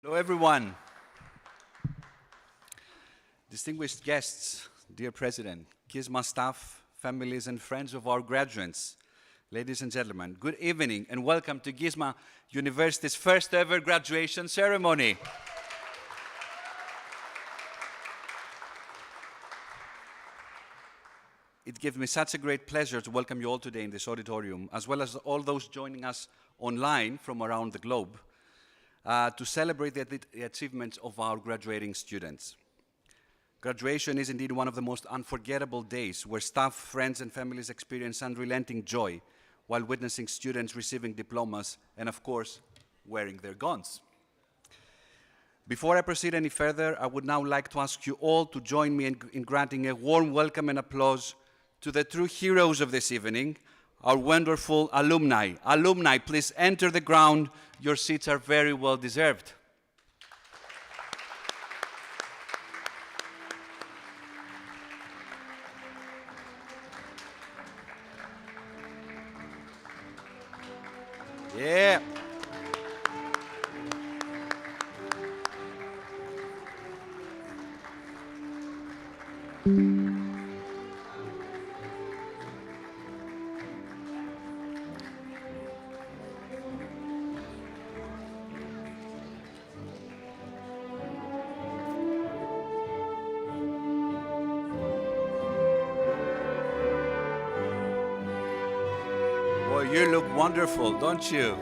Hello, everyone. Distinguished guests, dear President, Gisma staff, families, and friends of our graduates, ladies and gentlemen, good evening and welcome to Gisma University's first ever graduation ceremony. It gives me such a great pleasure to welcome you all today in this auditorium, as well as all those joining us online from around the globe, to celebrate the achievements of our graduating students. Graduation is indeed one of the most unforgettable days where staff, friends, and families experience unrelenting joy while witnessing students receiving diplomas and, of course, wearing their gowns. Before I proceed any further, I would now like to ask you all to join me in granting a warm welcome and applause to the true heroes of this evening, our wonderful alumni. Alumni, please enter the ground. Your seats are very well deserved. Yeah. Boy, you look wonderful, don't you?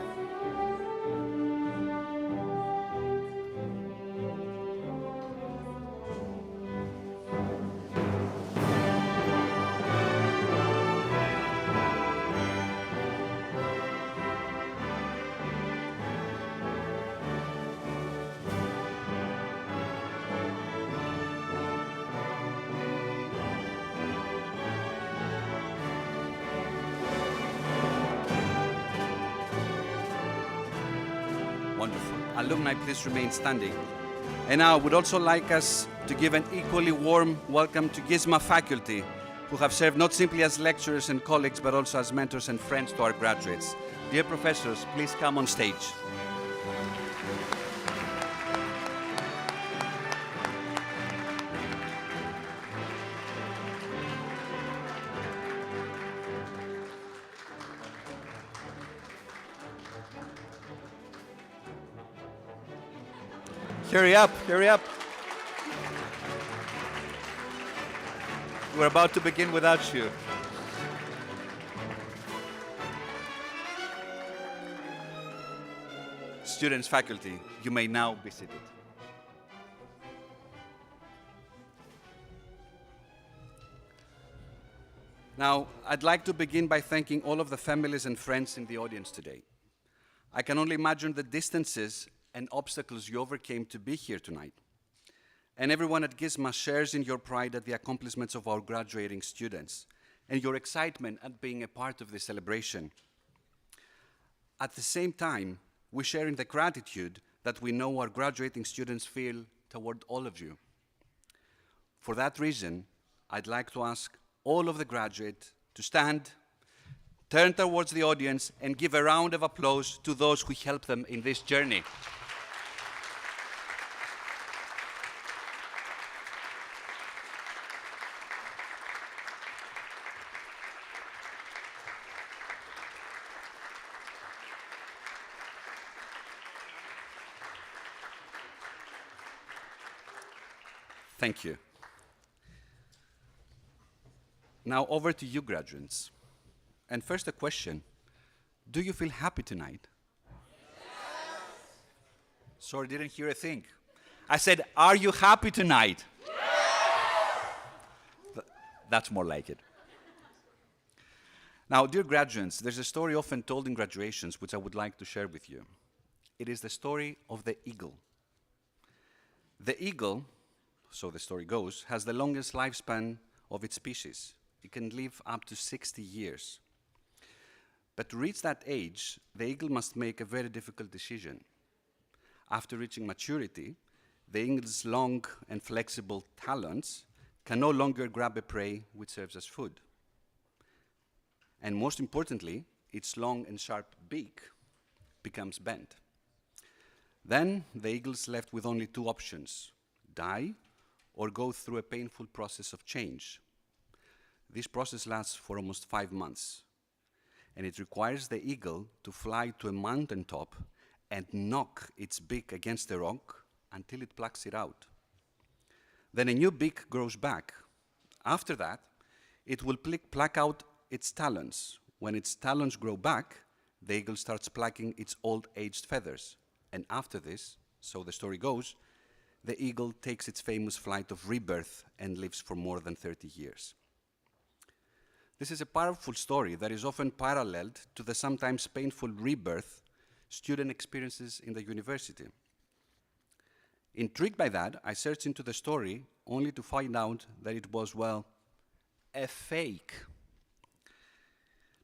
Wonderful. Alumni, please remain standing. And now I would also like us to give an equally warm welcome to Gisma faculty, who have served not simply as lecturers and colleagues, but also as mentors and friends to our graduates. Dear professors, please come on stage. Hurry up, hurry up. We're about to begin without you. Students, faculty, you may now be seated. Now, I'd like to begin by thanking all of the families and friends in the audience today. I can only imagine the distances and obstacles you overcame to be here tonight. And everyone at Gisma shares in your pride at the accomplishments of our graduating students and your excitement at being a part of this celebration. At the same time, we share in the gratitude that we know our graduating students feel toward all of you. For that reason, I'd like to ask all of the graduates to stand, turn towards the audience, and give a round of applause to those who helped them in this journey. Thank you. Now over to you, graduates. And first a question. Do you feel happy tonight? Yes. Sorry, didn't hear a thing. I said, are you happy tonight? Yes. That's more like it. Now, dear graduates, there's a story often told in graduations which I would like to share with you. It is the story of the eagle. The eagle, so the story goes, has the longest lifespan of its species. It can live up to 60 years. But to reach that age, the eagle must make a very difficult decision. After reaching maturity, the eagle's long and flexible talons can no longer grab a prey which serves as food. And most importantly, its long and sharp beak becomes bent. Then the eagle's left with only two options: die or go through a painful process of change. This process lasts for almost 5 months, and it requires the eagle to fly to a mountaintop and knock its beak against the rock until it plucks it out. Then a new beak grows back. After that, it will pluck out its talons. When its talons grow back, the eagle starts plucking its old aged feathers. And after this, so the story goes, the eagle takes its famous flight of rebirth and lives for more than 30 years. This is a powerful story that is often paralleled to the sometimes painful rebirth student experiences in the university. Intrigued by that, I searched into the story only to find out that it was, well, a fake.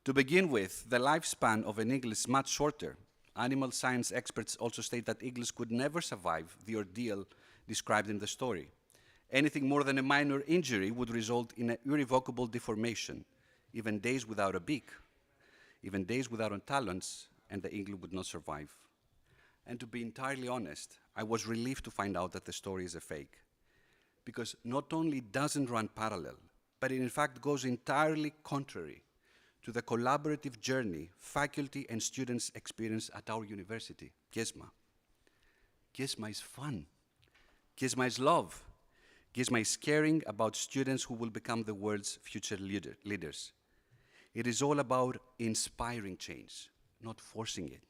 To begin with, the lifespan of an eagle is much shorter. Animal science experts also state that eagles could never survive the ordeal described in the story. Anything more than a minor injury would result in an irrevocable deformation, even days without a beak, even days without talons, and the eagle would not survive. And to be entirely honest, I was relieved to find out that the story is a fake, because not only doesn't run parallel, but it in fact goes entirely contrary to the collaborative journey faculty and students experience at our university, Gisma. Gisma is fun. Gisma is love. Gisma is caring about students who will become the world's future leaders. It is all about inspiring change, not forcing it.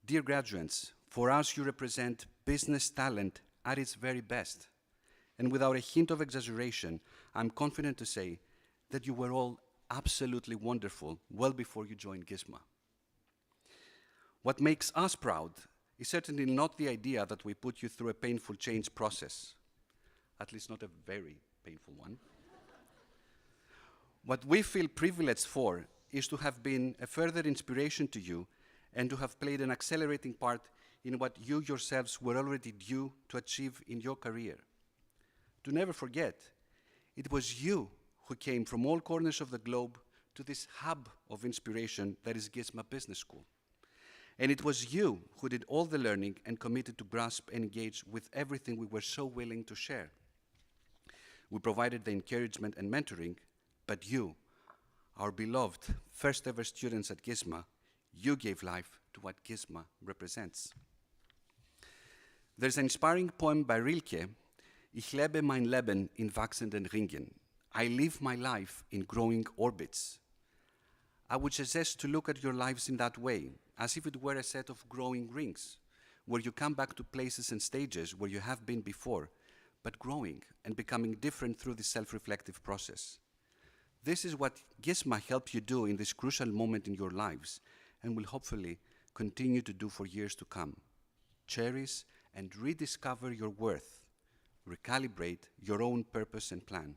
Dear graduates, for us you represent business talent at its very best. And without a hint of exaggeration, I'm confident to say that you were all absolutely wonderful well before you joined Gisma. What makes us proud is certainly not the idea that we put you through a painful change process, at least not a very painful one. What we feel privileged for is to have been a further inspiration to you and to have played an accelerating part in what you yourselves were already due to achieve in your career. To never forget, it was you who came from all corners of the globe to this hub of inspiration that is Gisma Business School. And it was you who did all the learning and committed to grasp and engage with everything we were so willing to share. We provided the encouragement and mentoring, but you, our beloved first ever students at Gisma, you gave life to what Gisma represents. There's an inspiring poem by Rilke, Ich lebe mein Leben in wachsenden Ringen. I live my life in growing orbits. I would suggest to look at your lives in that way, as if it were a set of growing rings, where you come back to places and stages where you have been before, but growing and becoming different through this self-reflective process. This is what Gisma helped you do in this crucial moment in your lives, and will hopefully continue to do for years to come. Cherish and rediscover your worth. Recalibrate your own purpose and plan.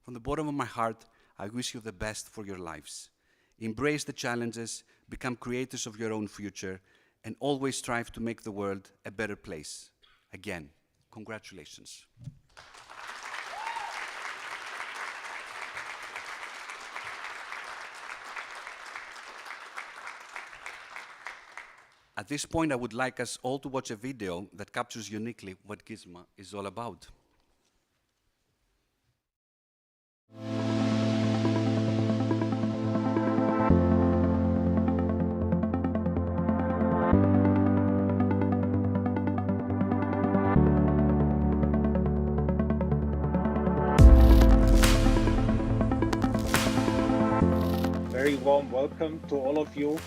From the bottom of my heart, I wish you the best for your lives. Embrace the challenges, become creators of your own future, and always strive to make the world a better place. Again, congratulations. At this point, I would like us all to watch a video that captures uniquely what Gisma is all about. Very warm welcome to all of you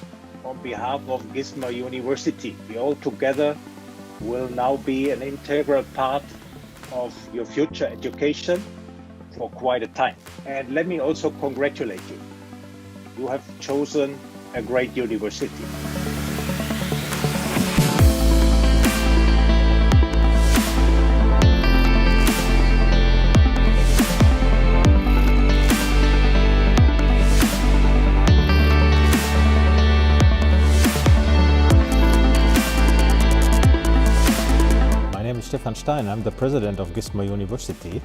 on behalf of Gisma University. We all together will now be an integral part of your future education for quite a time. And let me also congratulate you. You have chosen a great university. Stefan Stein. I'm the president of Gisma University.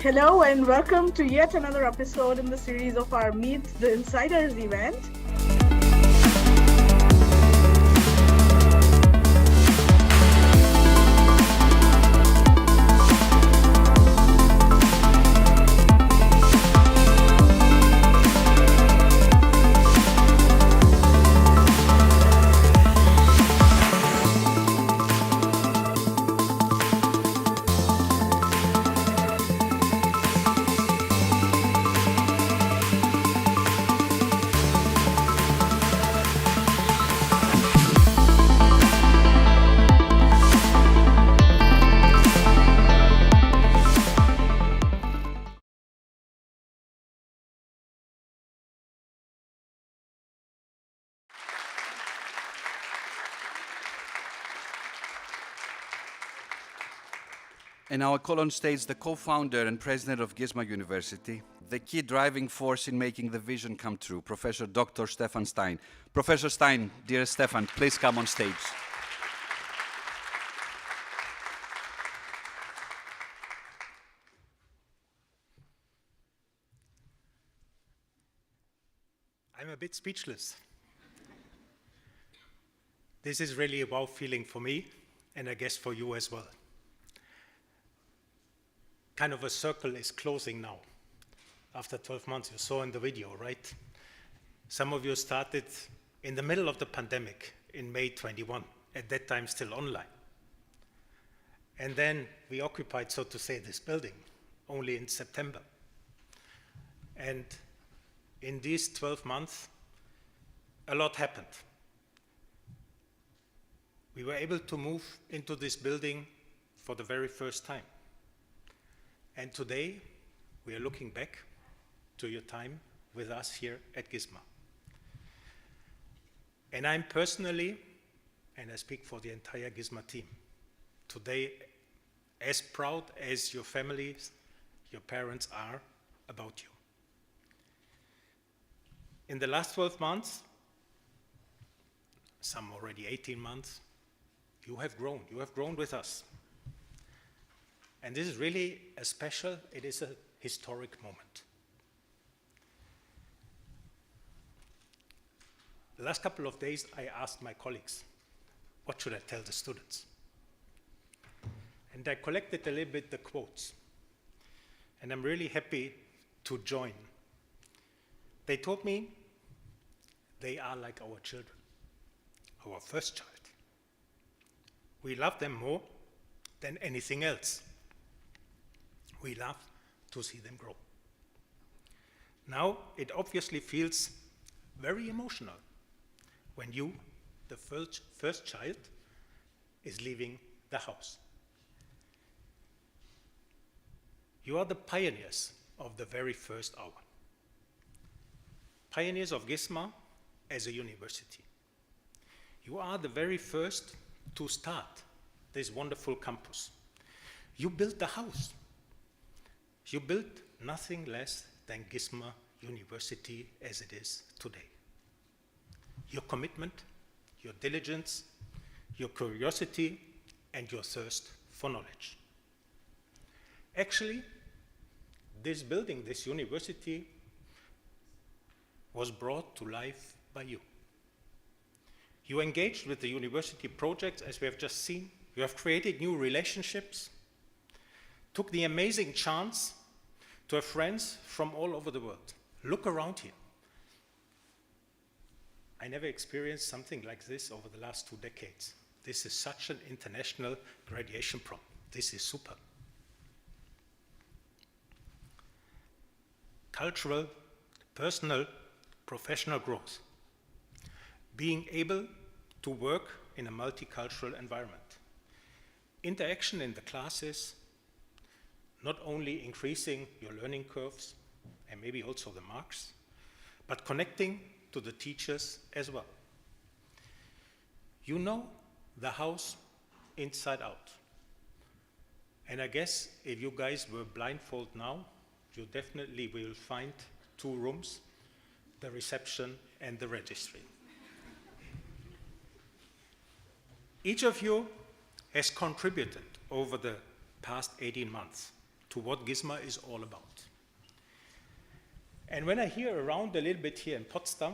Hello and welcome to yet another episode in the series of our Meet the Insiders event. And now I call on stage the co-founder and president of Gisma University, the key driving force in making the vision come true, Professor Dr. Stefan Stein. Professor Stein, dear Stefan, please come on stage. I'm a bit speechless. This is really a wow feeling for me, and I guess for you as well. Kind of a circle is closing now. After 12 months, you saw in the video, right? Some of you started in the middle of the pandemic in May 21, at that time still online. And then we occupied, so to say, this building only in September. And in these 12 months, a lot happened. We were able to move into this building for the very first time. And today, we are looking back to your time with us here at Gisma. And I'm personally, and I speak for the entire Gisma team, today as proud as your families, your parents are about you. In the last 12 months, some already 18 months, you have grown with us. And this is really a special, it is a historic moment. The last couple of days, I asked my colleagues, what should I tell the students? And I collected a little bit the quotes. And I'm really happy to join. They told me they are like our children, our first child. We love them more than anything else. We love to see them grow. Now, it obviously feels very emotional when you, the first child, is leaving the house. You are the pioneers of the very first hour. Pioneers of Gisma as a university. You are the very first to start this wonderful campus. You built the house. You built nothing less than Gisma University as it is today. Your commitment, your diligence, your curiosity, and your thirst for knowledge. Actually, this building, this university, was brought to life by you. You engaged with the university projects, as we have just seen. You have created new relationships, took the amazing chance to have friends from all over the world. Look around here. I never experienced something like this over the last 2 decades. This is such an international graduation program. This is super. Cultural, personal, professional growth. Being able to work in a multicultural environment. Interaction in the classes, not only increasing your learning curves and maybe also the marks, but connecting to the teachers as well. You know the house inside out. And I guess if you guys were blindfolded now, you definitely will find 2 rooms, the reception and the registry. Each of you has contributed over the past 18 months to what Gisma is all about. And when I hear around a little bit here in Potsdam,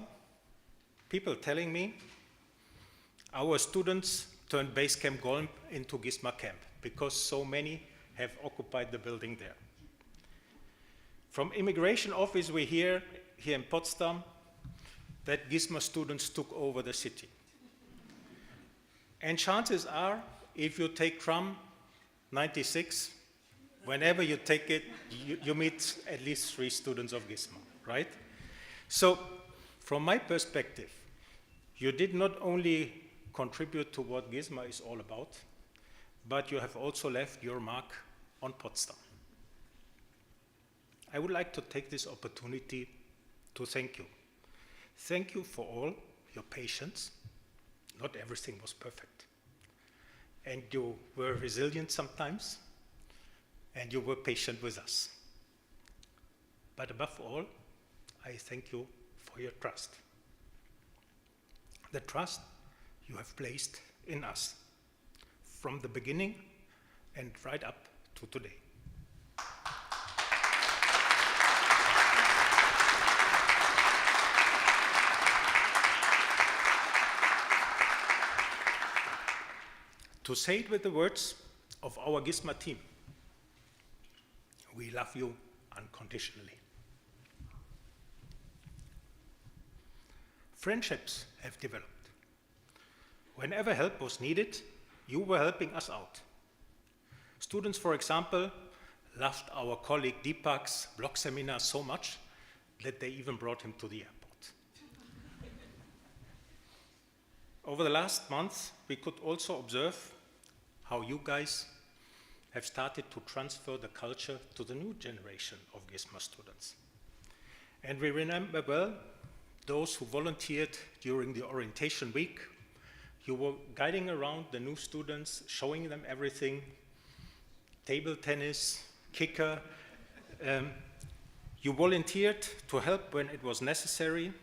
people telling me our students turned Basecamp Golm into Gisma Camp because so many have occupied the building there. From immigration office, we hear here in Potsdam that Gisma students took over the city. And chances are, if you take tram 96, whenever you take it, you meet at least 3 students of Gisma, right? So, from my perspective, you did not only contribute to what Gisma is all about, but you have also left your mark on Potsdam. I would like to take this opportunity to thank you. Thank you for all your patience. Not everything was perfect. And you were resilient sometimes, and you were patient with us. But above all, I thank you for your trust. The trust you have placed in us from the beginning and right up to today. To say it with the words of our Gisma team, we love you unconditionally. Friendships have developed. Whenever help was needed, you were helping us out. Students, for example, loved our colleague Deepak's blog seminar so much that they even brought him to the airport. Over the last month, we could also observe how you guys have started to transfer the culture to the new generation of Gisma students. And we remember well those who volunteered during the orientation week. You were guiding around the new students, showing them everything, table tennis, kicker. You volunteered to help when it was necessary,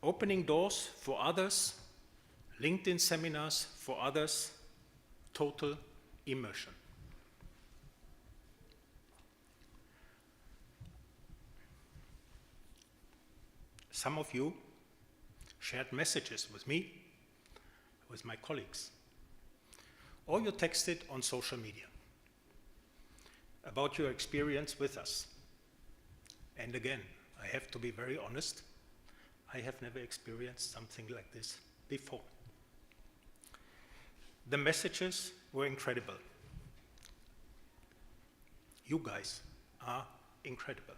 opening doors for others, LinkedIn seminars for others, total immersion. Some of you shared messages with me, with my colleagues, or you texted on social media about your experience with us. And again, I have to be very honest, I have never experienced something like this before. The messages were incredible. You guys are incredible.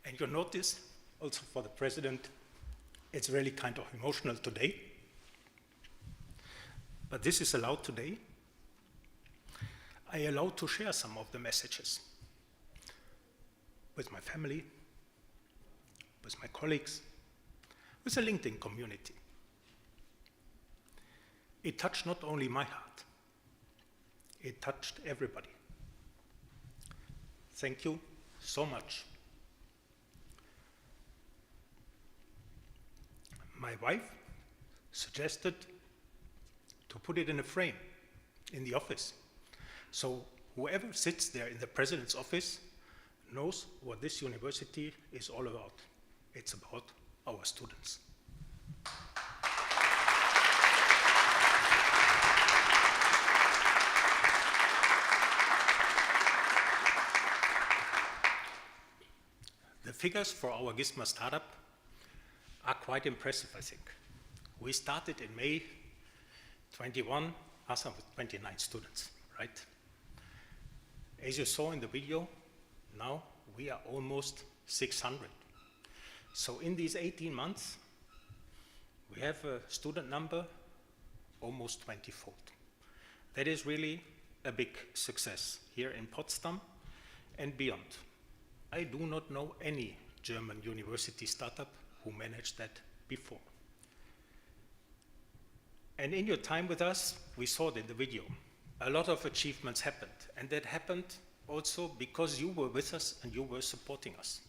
And you notice, also for the president, it's really kind of emotional today. But this is allowed today. I allowed to share some of the messages with my family, with my colleagues, with the LinkedIn community. It touched not only my heart, it touched everybody. Thank you so much. My wife suggested to put it in a frame in the office. So whoever sits there in the president's office knows what this university is all about. It's about our students. The figures for our Gisma startup are quite impressive, I think. We started in May 21, with 29 students, right? As you saw in the video, now we are almost 600. So in these 18 months, we have a student number almost 20-fold. That is really a big success here in Potsdam and beyond. I do not know any German university startup who managed that before. And in your time with us, we saw it in the video, a lot of achievements happened. And that happened also because you were with us and you were supporting us.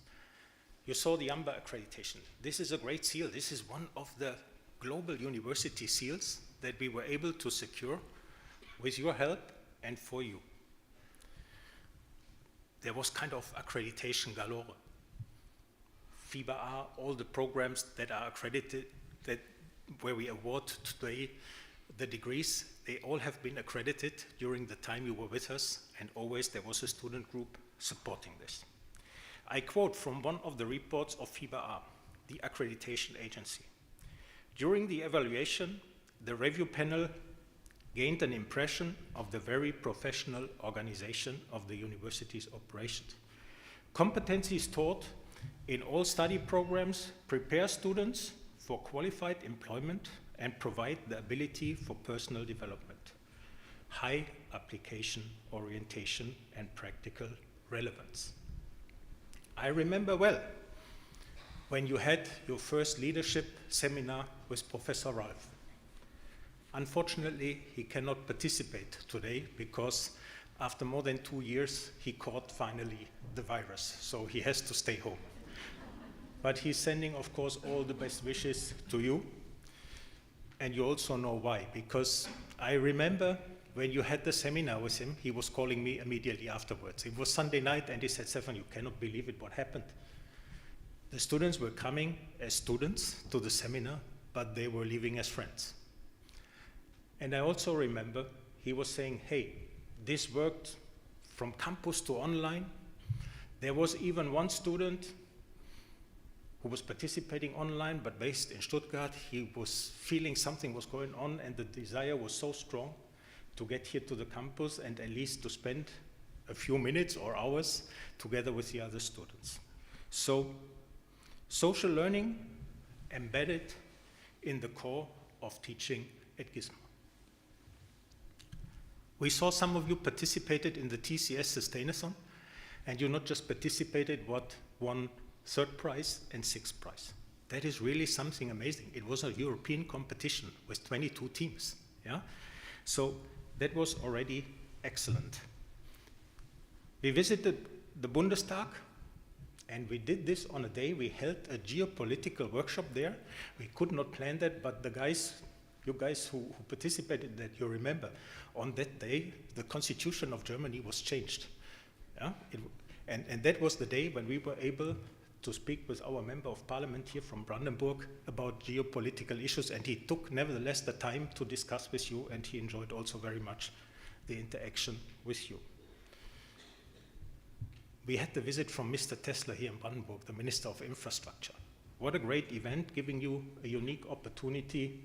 You saw the AMBA accreditation. This is a great seal. This is one of the global university seals that we were able to secure with your help and for you. There was kind of accreditation galore. FIBA are all the programs that are accredited, where we award today the degrees, they all have been accredited during the time you were with us, and always there was a student group supporting this. I quote from one of the reports of FIBA, the accreditation agency. During the evaluation, the review panel gained an impression of the very professional organization of the university's operations. Competencies taught in all study programs prepare students for qualified employment and provide the ability for personal development, high application orientation and practical relevance. I remember well when you had your first leadership seminar with Professor Ralph. Unfortunately, he cannot participate today because after more than 2 years, he caught finally the virus, so he has to stay home. But he's sending, of course, all the best wishes to you. And you also know why, because I remember when you had the seminar with him, he was calling me immediately afterwards. It was Sunday night, and he said, Stefan, you cannot believe it, what happened? The students were coming as students to the seminar, but they were leaving as friends. And I also remember he was saying, hey, this worked from campus to online. There was even one student who was participating online, but based in Stuttgart. He was feeling something was going on, and the desire was so strong to get here to the campus and at least to spend a few minutes or hours together with the other students. So, social learning embedded in the core of teaching at Gisma. We saw some of you participated in the TCS Sustainathon, and you not just participated, but won 3rd prize and 6th prize. That is really something amazing. It was a European competition with 22 teams. Yeah? So that was already excellent. We visited the Bundestag, and we did this on a day. We held a geopolitical workshop there. We could not plan that, but the guys, you guys who participated in that, you remember, on that day, the constitution of Germany was changed. Yeah? And that was the day when we were able to speak with our member of parliament here from Brandenburg about geopolitical issues, and he took nevertheless the time to discuss with you, and he enjoyed also very much the interaction with you. We had the visit from Mr. Tesla here in Brandenburg, the Minister of Infrastructure. What a great event, giving you a unique opportunity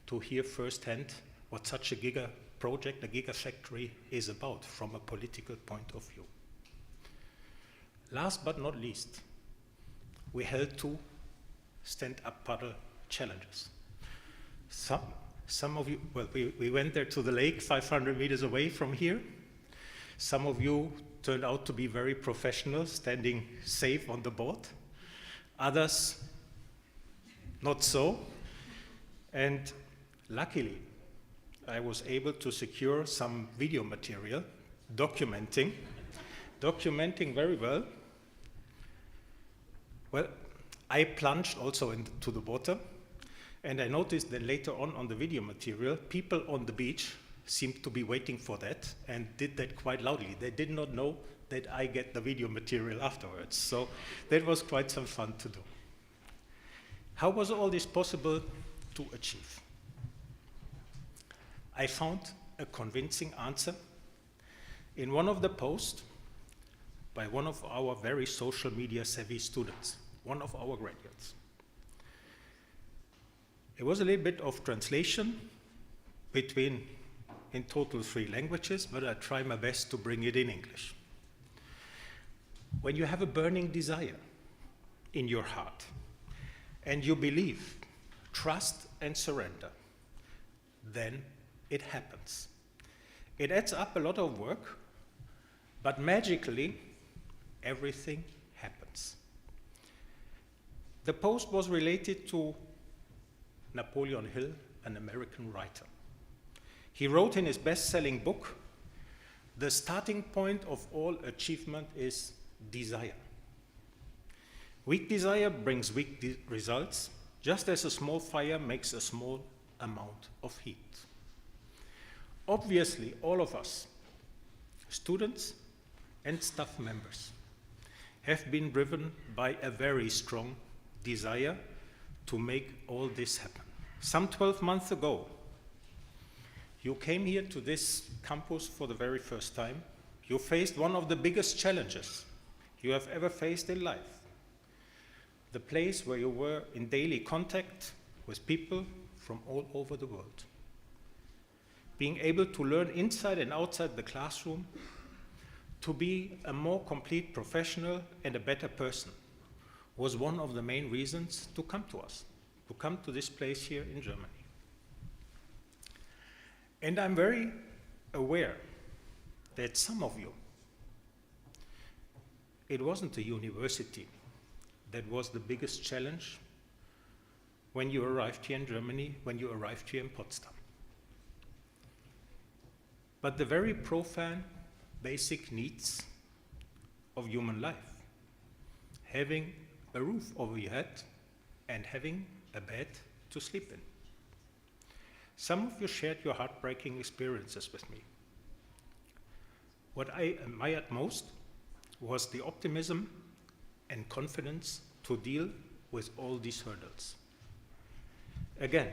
to hear firsthand what such a giga project, a gigafactory, is about from a political point of view. Last but not least, we held 2 stand-up paddle challenges. Some of you, well, we went there to the lake 500 meters away from here. Some of you turned out to be very professional, standing safe on the board. Others, not so. And luckily, I was able to secure some video material documenting very well. Well, I plunged also into the water, and I noticed that later on the video material, people on the beach seemed to be waiting for that and did that quite loudly. They did not know that I get the video material afterwards. So that was quite some fun to do. How was all this possible to achieve? I found a convincing answer in one of the posts by one of our very social media savvy students, one of our graduates. It was a little bit of translation between, in total, 3 languages, but I try my best to bring it in English. When you have a burning desire in your heart, and you believe, trust and surrender, then it happens. It adds up a lot of work, but magically, everything happens. The post was related to Napoleon Hill, an American writer. He wrote in his best-selling book, the starting point of all achievement is desire. Weak desire brings weak results, just as a small fire makes a small amount of heat. Obviously, all of us, students and staff members, have been driven by a very strong desire to make all this happen. Some 12 months ago, you came here to this campus for the very first time. You faced one of the biggest challenges you have ever faced in life. The place where you were in daily contact with people from all over the world. Being able to learn inside and outside the classroom, to be a more complete professional and a better person, was one of the main reasons to come to us, to come to this place here in Germany. And I'm very aware that some of you, it wasn't a university that was the biggest challenge when you arrived here in Germany, when you arrived here in Potsdam. But the very profane, basic needs of human life, having a roof over your head and having a bed to sleep in. Some of you shared your heartbreaking experiences with me. What I admired most was the optimism and confidence to deal with all these hurdles. Again,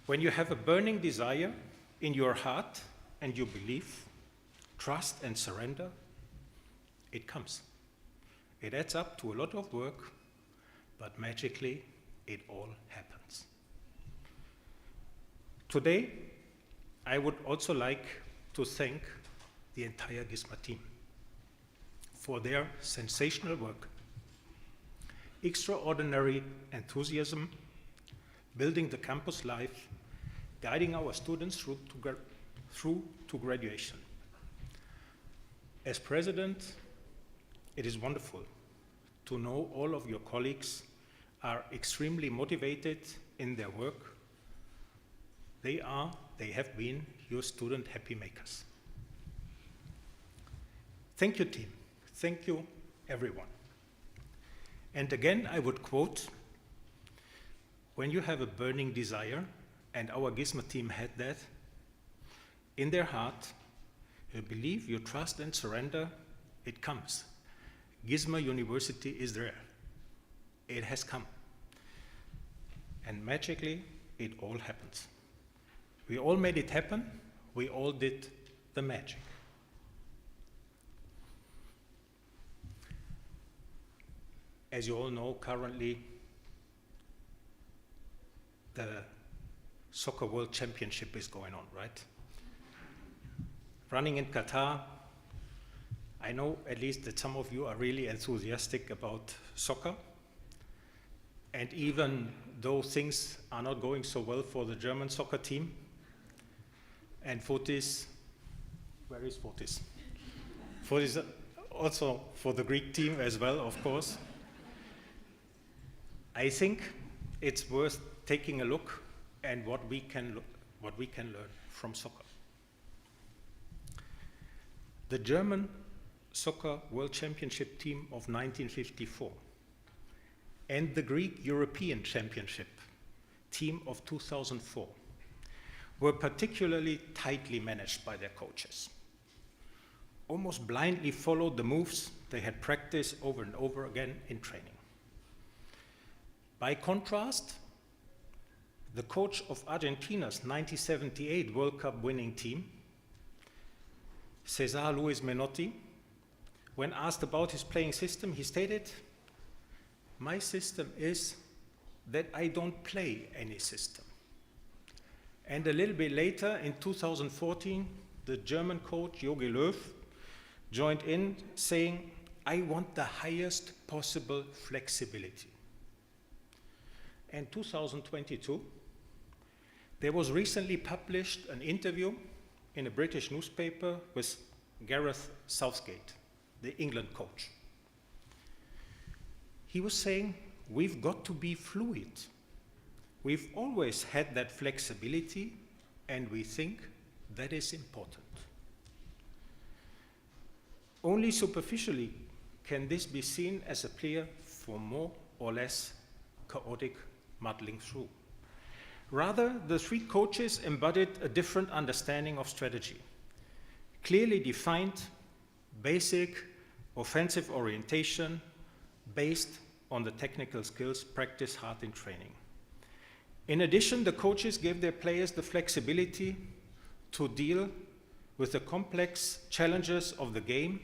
when you have a burning desire in your heart and you believe, trust and surrender, it comes. It adds up to a lot of work, but magically it all happens. Today, I would also like to thank the entire Gisma team for their sensational work, extraordinary enthusiasm, building the campus life, guiding our students through to graduation. As president, it is wonderful to know all of your colleagues are extremely motivated in their work. They have been your student happy makers. Thank you, team. Thank you, everyone. And again, I would quote, when you have a burning desire, and our Gisma team had that, in their heart, you believe, you trust and surrender, it comes. Gisma University is there. It has come. And magically, it all happens. We all made it happen. We all did the magic. As you all know, currently, the Soccer World Championship is going on, right? Running in Qatar. I know at least that some of you are really enthusiastic about soccer. And even though things are not going so well for the German soccer team, and Fotis, where is Fotis? Fotis also for the Greek team as well, of course. I think it's worth taking a look at what we can learn from soccer. The German Soccer World Championship team of 1954 and the Greek European Championship team of 2004 were particularly tightly managed by their coaches. Almost blindly followed the moves they had practiced over and over again in training. By contrast, the coach of Argentina's 1978 World Cup winning team, Cesar Luis Menotti, when asked about his playing system, he stated, "My system is that I don't play any system." And a little bit later, in 2014, the German coach Jogi Löw joined in saying, "I want the highest possible flexibility." In 2022, there was recently published an interview in a British newspaper with Gareth Southgate, the England coach. He was saying, we've got to be fluid. We've always had that flexibility, and we think that is important. Only superficially can this be seen as a plea for more or less chaotic muddling through. Rather, the three coaches embodied a different understanding of strategy. Clearly defined, basic, offensive orientation based on the technical skills practiced hard in training. In addition, the coaches gave their players the flexibility to deal with the complex challenges of the game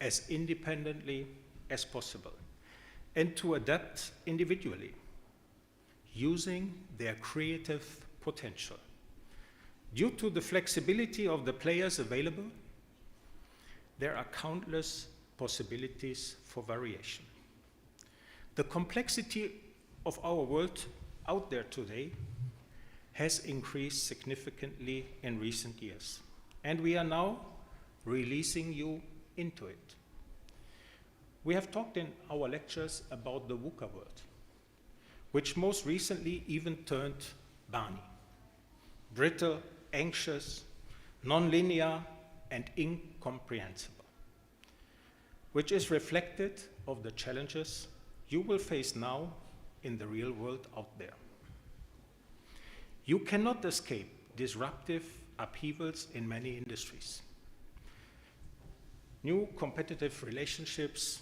as independently as possible and to adapt individually, using their creative potential. Due to the flexibility of the players available, there are countless possibilities for variation. The complexity of our world out there today has increased significantly in recent years, and we are now releasing you into it. We have talked in our lectures about the VUCA world, which most recently even turned Barney. Brittle, anxious, non-linear, and incomprehensible, which is reflected of the challenges you will face now in the real world out there. You cannot escape disruptive upheavals in many industries. New competitive relationships,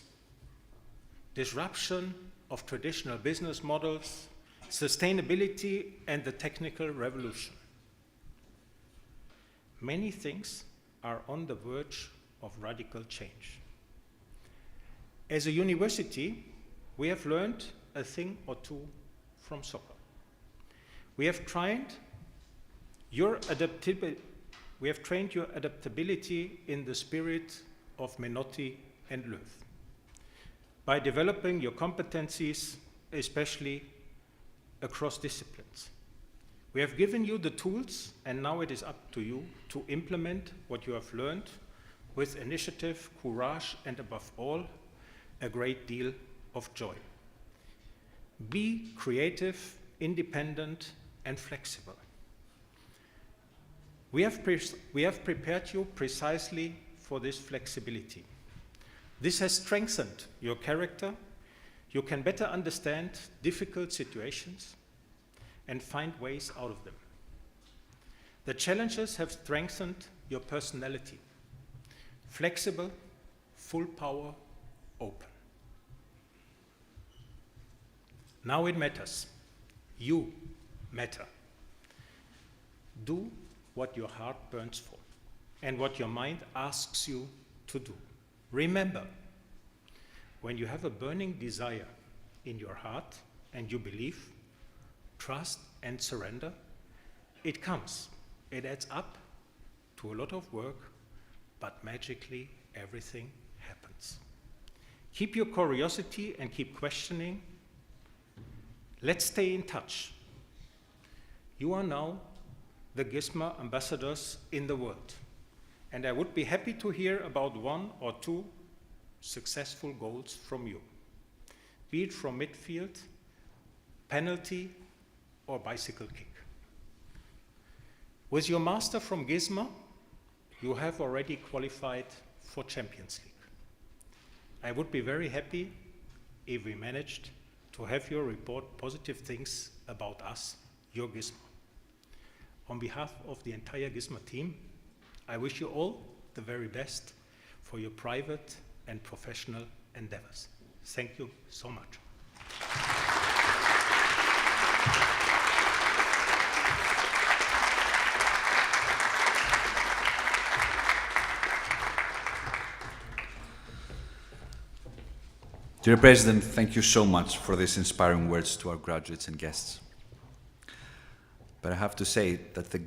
disruption of traditional business models, sustainability, and the technical revolution. Many things are on the verge of radical change. As a university, we have learned a thing or two from soccer. We have trained your adaptability in the spirit of Menotti and Löw by developing your competencies, especially across disciplines. We have given you the tools, and now it is up to you to implement what you have learned with initiative, courage, and above all, a great deal of joy. Be creative, independent, and flexible. We have prepared you precisely for this flexibility. This has strengthened your character. You can better understand difficult situations and find ways out of them. The challenges have strengthened your personality. Flexible, full power, open. Now it matters. You matter. Do what your heart burns for and what your mind asks you to do. Remember, when you have a burning desire in your heart and you believe, trust and surrender, it comes. It adds up to a lot of work, but magically everything happens. Keep your curiosity and keep questioning. Let's stay in touch. You are now the Gisma ambassadors in the world, and I would be happy to hear about one or two successful goals from you, be it from midfield, penalty, or bicycle kick. With your master from Gisma, you have already qualified for Champions League. I would be very happy if we managed to have you report positive things about us, your Gisma. On behalf of the entire Gisma team, I wish you all the very best for your private and professional endeavors. Thank you so much. Dear President, thank you so much for these inspiring words to our graduates and guests. But I have to say that the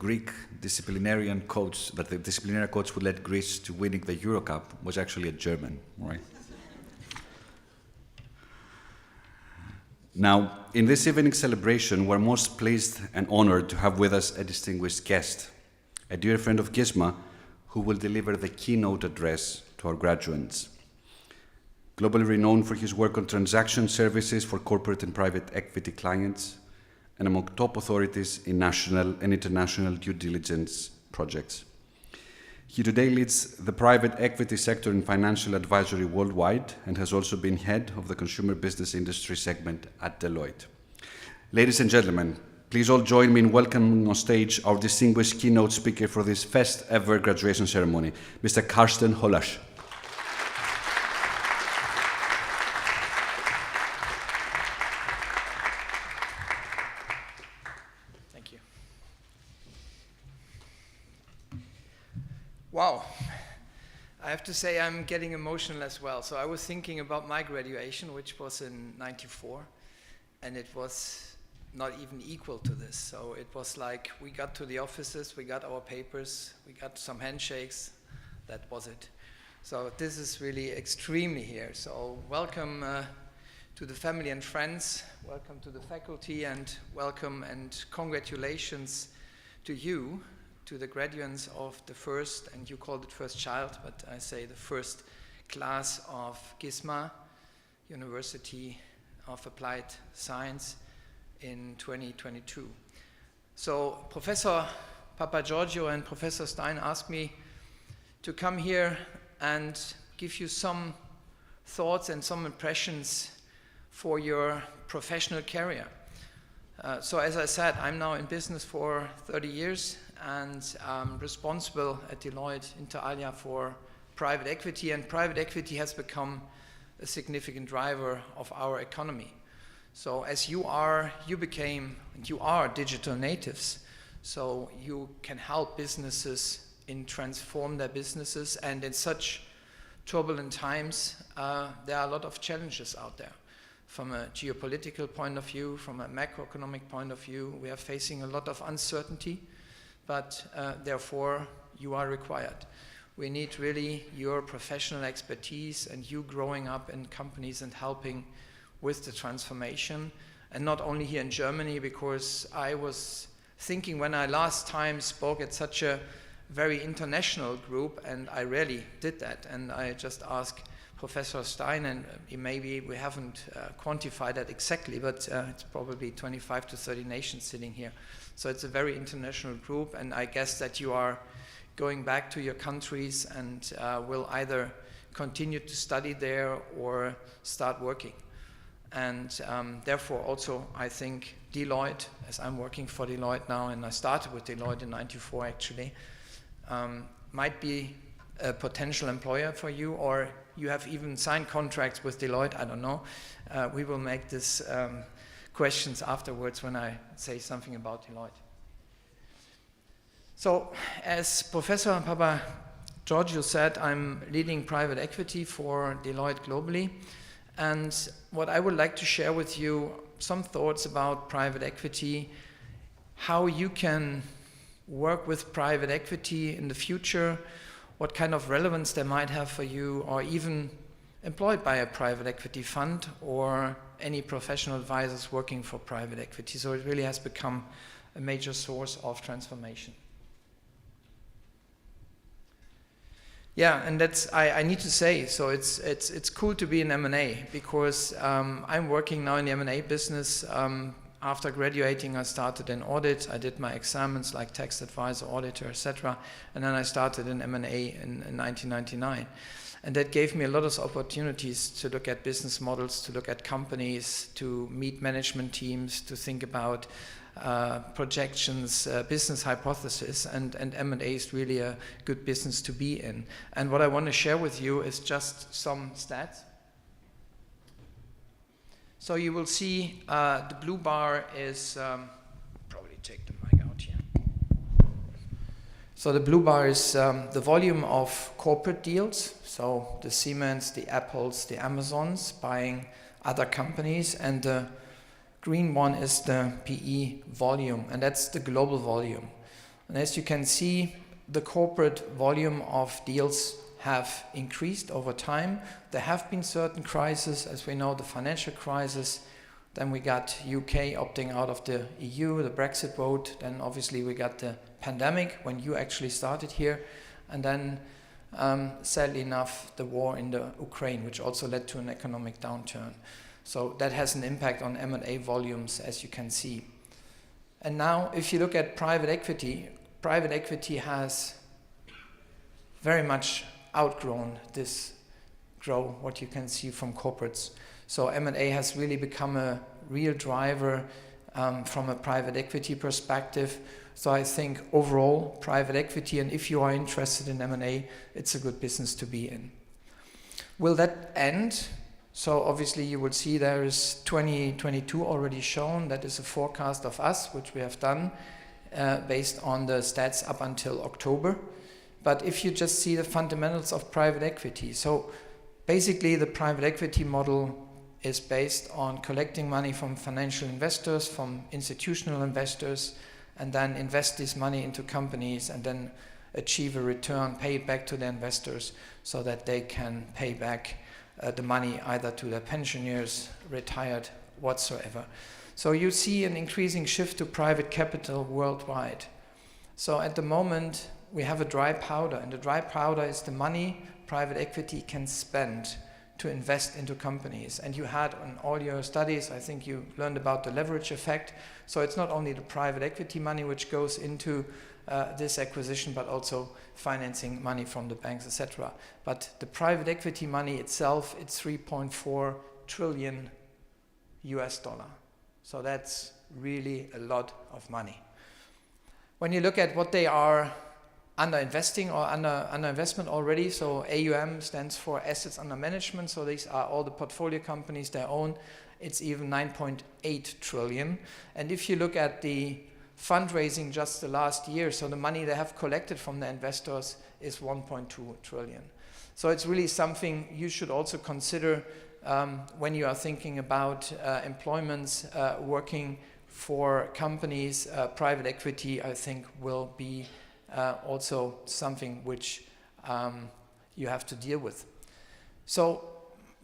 disciplinary coach who led Greece to winning the Euro Cup was actually a German, right? Now, in this evening celebration, we're most pleased and honored to have with us a distinguished guest, a dear friend of Gisma, who will deliver the keynote address to our graduates. Globally renowned for his work on transaction services for corporate and private equity clients, and among top authorities in national and international due diligence projects. He today leads the private equity sector in financial advisory worldwide and has also been head of the consumer business industry segment at Deloitte. Ladies and gentlemen, Please all join me in welcoming on stage our distinguished keynote speaker for this first ever graduation ceremony, Mr. Karsten Hollasch. Thank you. Wow. I have to say I'm getting emotional as well. So I was thinking about my graduation, which was in '94, and it was not even equal to this. So it was like we got to the offices, we got our papers, we got some handshakes, that was it. So this is really extremely here. So welcome to the family and friends, welcome to the faculty, and welcome and congratulations to you, to the graduates of the first, and you called it first child, but I say the first class of Gisma, University of Applied Science in 2022. So Professor Papagiorgio and Professor Stein asked me to come here and give you some thoughts and some impressions for your professional career. So as I said, I'm now in business for 30 years and I'm responsible at Deloitte Inter Alia for private equity, and private equity has become a significant driver of our economy. So as you are digital natives, so you can help businesses in transform their businesses, and in such turbulent times, there are a lot of challenges out there. From a geopolitical point of view, from a macroeconomic point of view, we are facing a lot of uncertainty, but therefore you are required. We need really your professional expertise and you growing up in companies and helping with the transformation. And not only here in Germany, because I was thinking when I last time spoke at such a very international group, and I rarely did that, and I just asked Professor Stein, and maybe we haven't quantified that exactly, but it's probably 25 to 30 nations sitting here. So it's a very international group, and I guess that you are going back to your countries and will either continue to study there or start working. And therefore also I think Deloitte, as I'm working for Deloitte now, and I started with Deloitte in '94 actually, might be a potential employer for you, or you have even signed contracts with Deloitte, I don't know. We will make this questions afterwards when I say something about Deloitte. So as Professor Papagiorgio said, I'm leading private equity for Deloitte globally. And what I would like to share with you, some thoughts about private equity, how you can work with private equity in the future, what kind of relevance they might have for you, or even employed by a private equity fund or any professional advisors working for private equity. So it really has become a major source of transformation. Yeah, and that's, I need to say, so it's cool to be in M&A, because I'm working now in the M&A business. After graduating, I started in audit. I did my exams like tax advisor, auditor, etc. And then I started in M&A in 1999. And that gave me a lot of opportunities to look at business models, to look at companies, to meet management teams, to think about projections, business hypothesis, and M&A is really a good business to be in. And what I want to share with you is just some stats. So you will see the blue bar is, probably take the mic out here. So the blue bar is the volume of corporate deals, so the Siemens, the Apples, the Amazons buying other companies, and the green one is the PE volume, and that's the global volume. And as you can see, the corporate volume of deals have increased over time. There have been certain crises, as we know, the financial crisis. Then we got UK opting out of the EU, the Brexit vote. Then obviously we got the pandemic when you actually started here. And then sadly enough, the war in the Ukraine, which also led to an economic downturn. So that has an impact on M&A volumes, as you can see. And now if you look at private equity has very much outgrown this grow, what you can see from corporates. So M&A has really become a real driver from a private equity perspective. So I think overall, private equity, and if you are interested in M&A, it's a good business to be in. Will that end? So obviously you will see there is 2022 already shown. That is a forecast of us, which we have done based on the stats up until October. But if you just see the fundamentals of private equity, so basically the private equity model is based on collecting money from financial investors, from institutional investors, and then invest this money into companies and then achieve a return, pay it back to the investors so that they can pay back the money either to their pensioners, retired, whatsoever. So you see an increasing shift to private capital worldwide. So at the moment, we have a dry powder, and the dry powder is the money private equity can spend to invest into companies. And you had on all your studies, I think you learned about the leverage effect. So it's not only the private equity money which goes into this acquisition, but also financing money from the banks, etc. But the private equity money itself, it's 3.4 trillion US dollar. So that's really a lot of money. When you look at what they are under investing or under investment already, so AUM stands for assets under management, so these are all the portfolio companies they own. It's even 9.8 trillion. And if you look at the fundraising just the last year, so the money they have collected from the investors is 1.2 trillion. So it's really something you should also consider when you are thinking about employments, working for companies. Private equity, I think, will be also something which you have to deal with. So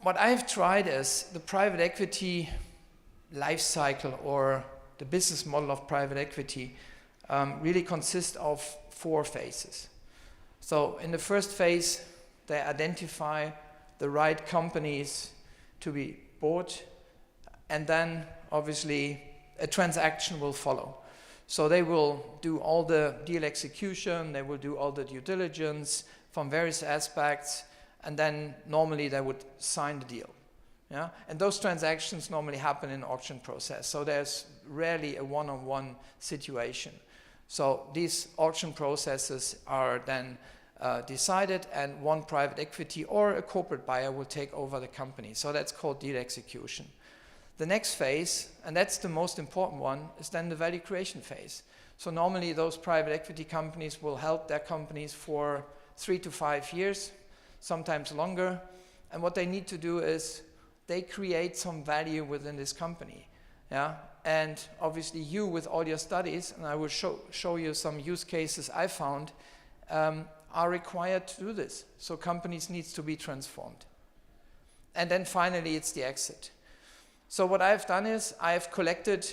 what I've tried is the private equity life cycle, or the business model of private equity really consists of 4 phases. So in the first phase, they identify the right companies to be bought, and then obviously a transaction will follow. So they will do all the deal execution, they will do all the due diligence from various aspects, and then normally they would sign the deal. Yeah? And those transactions normally happen in auction process, so there's rarely a one-on-one situation. So these auction processes are then decided, and one private equity or a corporate buyer will take over the company. So that's called deal execution. The next phase, and that's the most important one, is then the value creation phase. So normally those private equity companies will help their companies for 3 to 5 years, sometimes longer. And what they need to do is they create some value within this company. Yeah? And obviously you, with all your studies, and I will show you some use cases I found, are required to do this. So companies need to be transformed. And then finally it's the exit. So what I've done is I've collected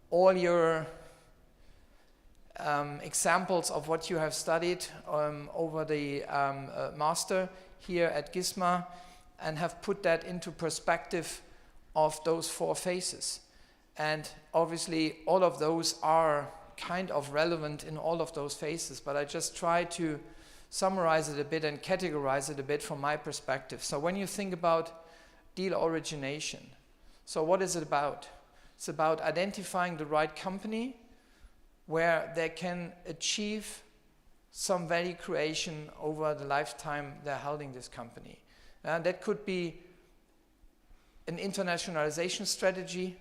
all your examples of what you have studied over the master here at Gisma, and have put that into perspective of those 4 phases. And obviously all of those are kind of relevant in all of those phases, but I just try to summarize it a bit and categorize it a bit from my perspective. So when you think about deal origination, so what is it about? It's about identifying the right company where they can achieve some value creation over the lifetime they're holding this company. That could be an internationalization strategy.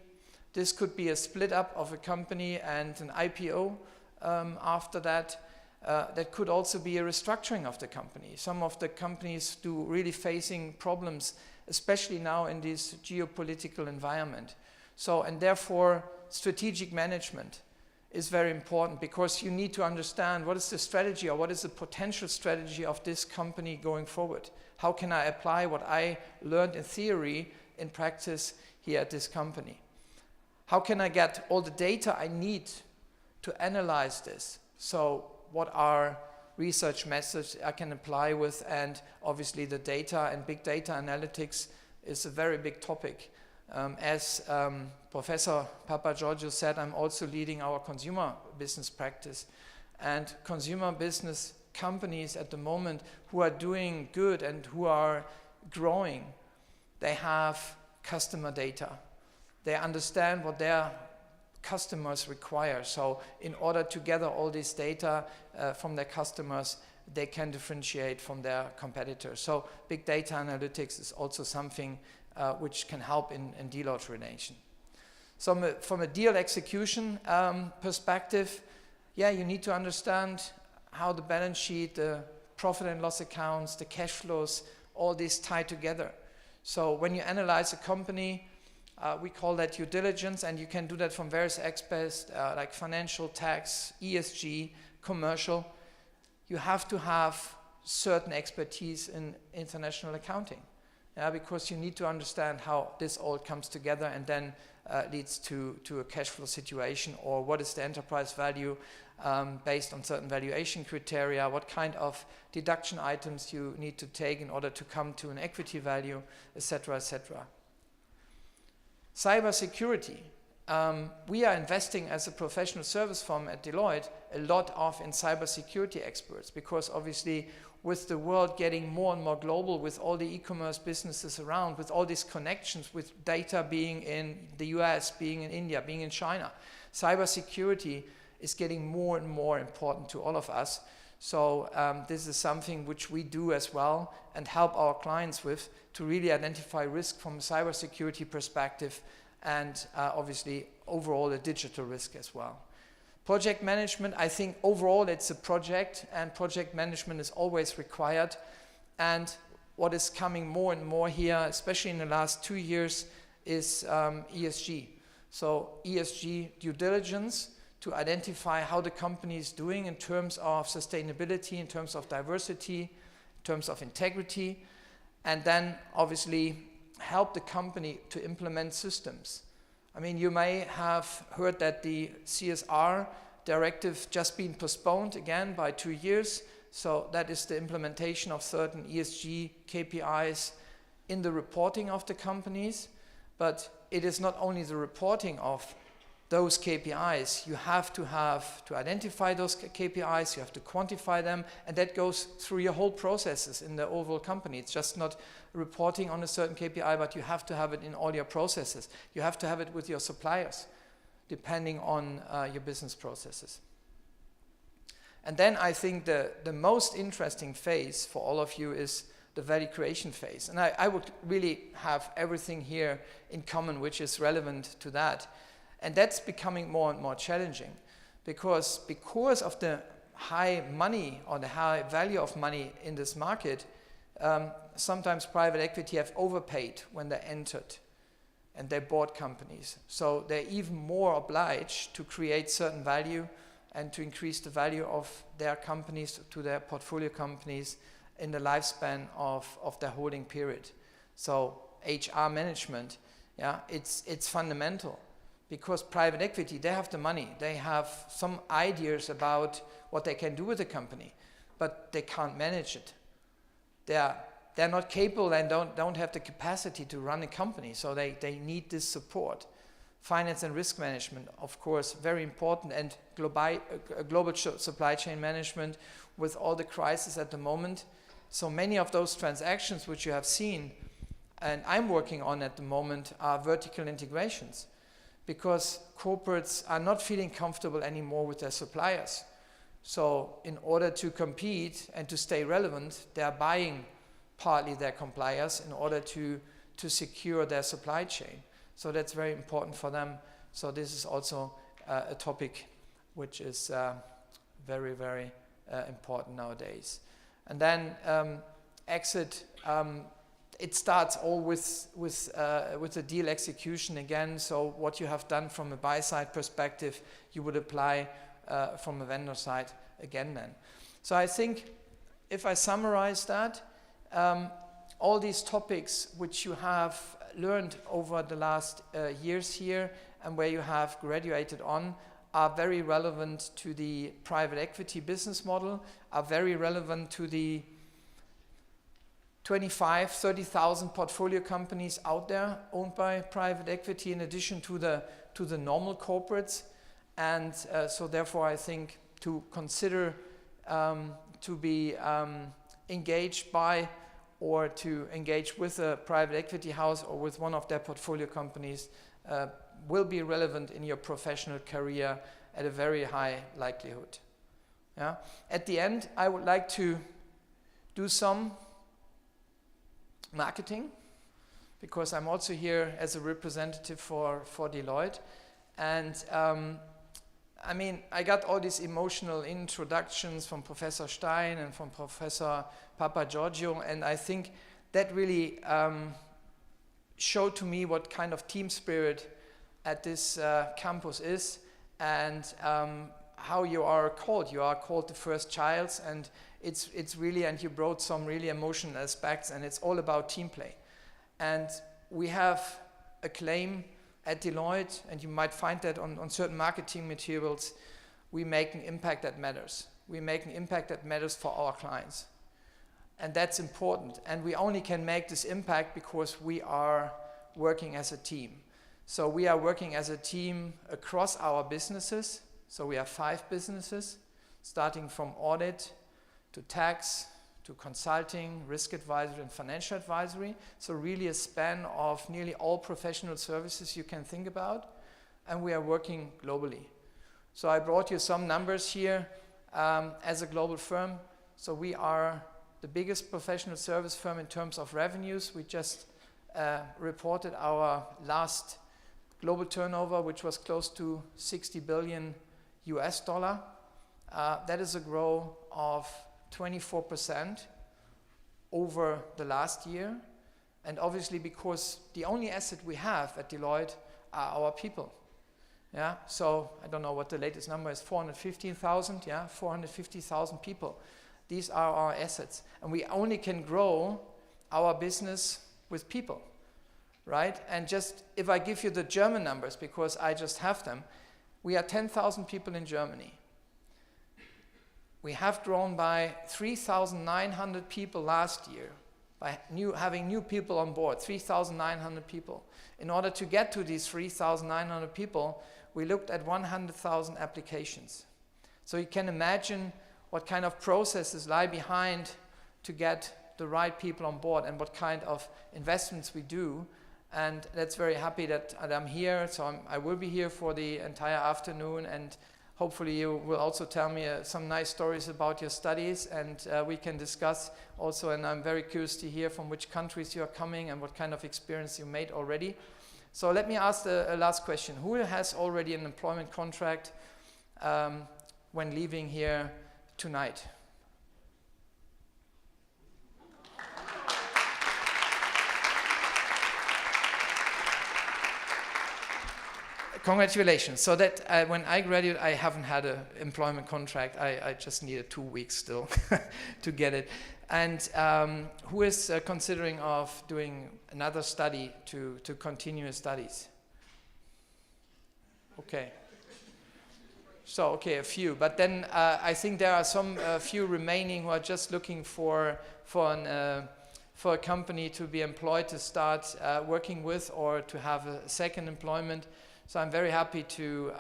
This could be a split up of a company and an IPO after that. That could also be a restructuring of the company. Some of the companies do really facing problems, especially now in this geopolitical environment. So, and therefore strategic management is very important, because you need to understand what is the strategy, or what is the potential strategy of this company going forward. How can I apply what I learned in theory in practice here at this company? How can I get all the data I need to analyze this? So what are research methods I can apply with? And obviously the data and big data analytics is a very big topic. As Professor Papageorgiou said, I'm also leading our consumer business practice. And consumer business companies at the moment who are doing good and who are growing, they have customer data. They understand what their customers require. So in order to gather all this data from their customers, they can differentiate from their competitors. So big data analytics is also something which can help in deal origination. So from a deal execution perspective, yeah, you need to understand how the balance sheet, the profit and loss accounts, the cash flows, all this tie together. So when you analyze a company, we call that due diligence, and you can do that from various aspects like financial, tax, ESG, commercial. You have to have certain expertise in international accounting, because you need to understand how this all comes together and then leads to a cash flow situation, or what is the enterprise value based on certain valuation criteria, what kind of deduction items you need to take in order to come to an equity value, etc., etc. Cybersecurity. We are investing as a professional service firm at Deloitte a lot in cybersecurity experts, because obviously with the world getting more and more global, with all the e-commerce businesses around, with all these connections, with data being in the US, being in India, being in China, cybersecurity is getting more and more important to all of us. So this is something which we do as well and help our clients with, to really identify risk from a cybersecurity perspective, and obviously overall a digital risk as well. Project management, I think overall it's a project, and project management is always required. And what is coming more and more here, especially in the last 2 years, is ESG. So ESG due diligence, to identify how the company is doing in terms of sustainability, in terms of diversity, in terms of integrity, and then obviously help the company to implement systems. I mean, you may have heard that the CSR directive just been postponed again by 2 years. So that is the implementation of certain ESG KPIs in the reporting of the companies. But it is not only the reporting of those KPIs. You have to identify those KPIs, you have to quantify them, and that goes through your whole processes in the overall company. It's just not reporting on a certain KPI, but you have to have it in all your processes. You have to have it with your suppliers, depending on your business processes. And then I think the most interesting phase for all of you is the value creation phase. And I would really have everything here in common which is relevant to that. And that's becoming more and more challenging, because of the high money or the high value of money in this market, sometimes private equity have overpaid when they entered and they bought companies. So they're even more obliged to create certain value and to increase the value of their companies to their portfolio companies in the lifespan of their holding period. So HR management, yeah, it's fundamental. Because private equity, they have the money, they have some ideas about what they can do with the company, but they can't manage it. They're not capable and don't have the capacity to run a company, so they need this support. Finance and risk management, of course, very important, and global supply chain management with all the crises at the moment. So many of those transactions which you have seen, and I'm working on at the moment, are vertical integrations. Because corporates are not feeling comfortable anymore with their suppliers. So in order to compete and to stay relevant, they are buying partly their suppliers in order to secure their supply chain. So that's very important for them. So this is also a topic which is very, very important nowadays. And then exit. It starts all with the deal execution again. So what you have done from a buy side perspective, you would apply from a vendor side again then. So I think if I summarize that, all these topics which you have learned over the last years here and where you have graduated on are very relevant to the private equity business model, are very relevant to the 30,000 portfolio companies out there owned by private equity, in addition to the normal corporates. And so therefore I think to consider to be engaged by or to engage with a private equity house or with one of their portfolio companies will be relevant in your professional career at a very high likelihood. Yeah? At the end, I would like to do some marketing, because I'm also here as a representative for Deloitte. And I mean, I got all these emotional introductions from Professor Stein and from Professor Papagiorgio, and I think that really showed to me what kind of team spirit at this campus is, and how you are called. You are called the first child, and it's really, and you brought some really emotional aspects, and it's all about team play. And we have a claim at Deloitte, and you might find that on certain marketing materials: we make an impact that matters. We make an impact that matters for our clients. And that's important. And we only can make this impact because we are working as a team. So we are working as a team across our businesses. So we have 5 businesses, starting from audit to tax to consulting, risk advisory, and financial advisory. So really a span of nearly all professional services you can think about. And we are working globally. So I brought you some numbers here as a global firm. So we are the biggest professional service firm in terms of revenues. We just reported our last global turnover, which was close to 60 billion US dollar. That is a growth of 24% over the last year. And obviously, because the only asset we have at Deloitte are our people. Yeah, so I don't know what the latest number is, 415,000, yeah, 450,000 people. These are our assets. And we only can grow our business with people, right? And just, if I give you the German numbers, because I just have them, we are 10,000 people in Germany. We have grown by 3,900 people last year, by having new people on board, 3,900 people. In order to get to these 3,900 people, we looked at 100,000 applications. So you can imagine what kind of processes lie behind to get the right people on board, and what kind of investments we do. And that's very happy that I'm here. So I will be here for the entire afternoon, and hopefully you will also tell me some nice stories about your studies, and we can discuss also. And I'm very curious to hear from which countries you are coming and what kind of experience you made already. So let me ask the last question. Who has already an employment contract when leaving here tonight? Congratulations. So that when I graduated, I haven't had an employment contract. I just needed 2 weeks still to get it. And who is considering of doing another study to continue his studies? Okay. So, okay, a few. But then I think there are some few remaining who are just looking for a company to be employed, to start working with, or to have a second employment. So I'm very happy to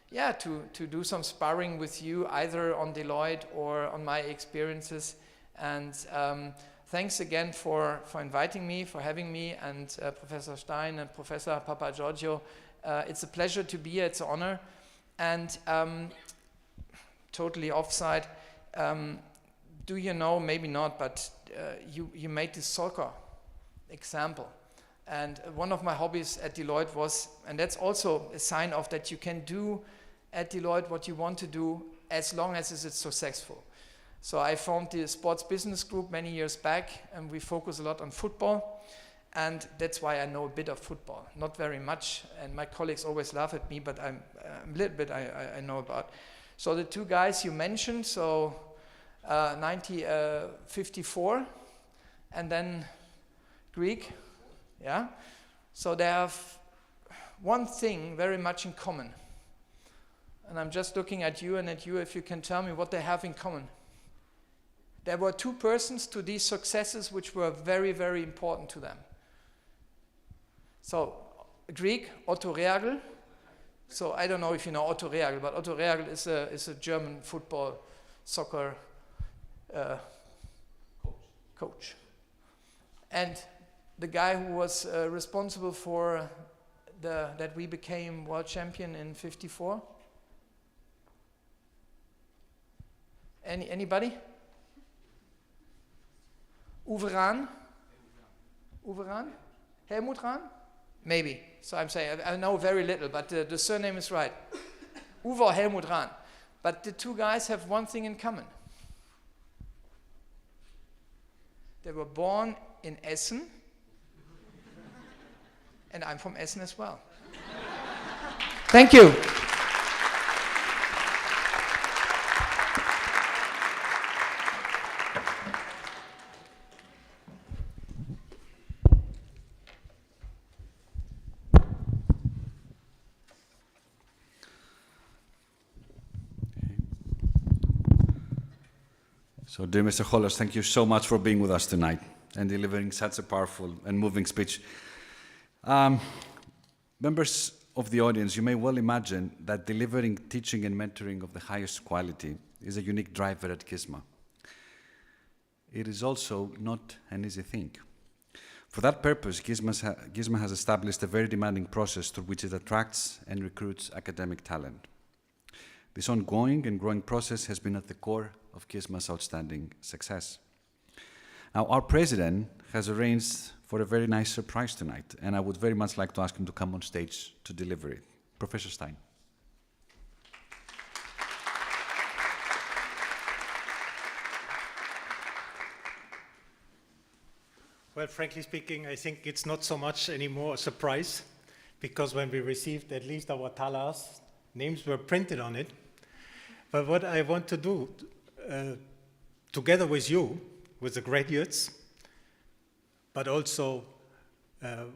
do some sparring with you, either on Deloitte or on my experiences. And thanks again for inviting me, for having me, and Professor Stein and Professor Papagiorgio. It's a pleasure to be here. It's an honor. And totally offside, do you know, maybe not, but you made this soccer example. And one of my hobbies at Deloitte was, and that's also a sign of that you can do at Deloitte what you want to do as long as it's successful. So I formed the sports business group many years back, and we focus a lot on football. And that's why I know a bit of football, not very much. And my colleagues always laugh at me, but I'm a little bit I know about. So the 2 guys you mentioned, so 1954, and then Greek. Yeah, so they have one thing very much in common. And I'm just looking at you and at you, if you can tell me what they have in common. There were 2 persons to these successes which were very, very important to them. So, Greek, Otto Reagel. So I don't know if you know Otto Reagel, but Otto Reagel is a German football, soccer coach. And the guy who was responsible for that we became world champion in '54? Anybody? Uwe Rahn? Uwe Rahn? Helmut Rahn? Maybe. So I'm saying, I know very little, but the surname is right. Uwe or Helmut Rahn. But the two guys have one thing in common. They were born in Essen, and I'm from Essen as well. Thank you. So, dear Mr. Hollers, thank you so much for being with us tonight and delivering such a powerful and moving speech. Members of the audience, you may well imagine that delivering teaching and mentoring of the highest quality is a unique driver at Gisma. It is also not an easy thing. For that purpose, Gisma has established a very demanding process through which it attracts and recruits academic talent. This ongoing and growing process has been at the core of Gisma's outstanding success. Now, our president has arranged for a very nice surprise tonight, and I would very much like to ask him to come on stage to deliver it. Professor Stein. Well, frankly speaking, I think it's not so much anymore a surprise, because when we received at least our talas, names were printed on it. But what I want to do, together with you, with the graduates, but also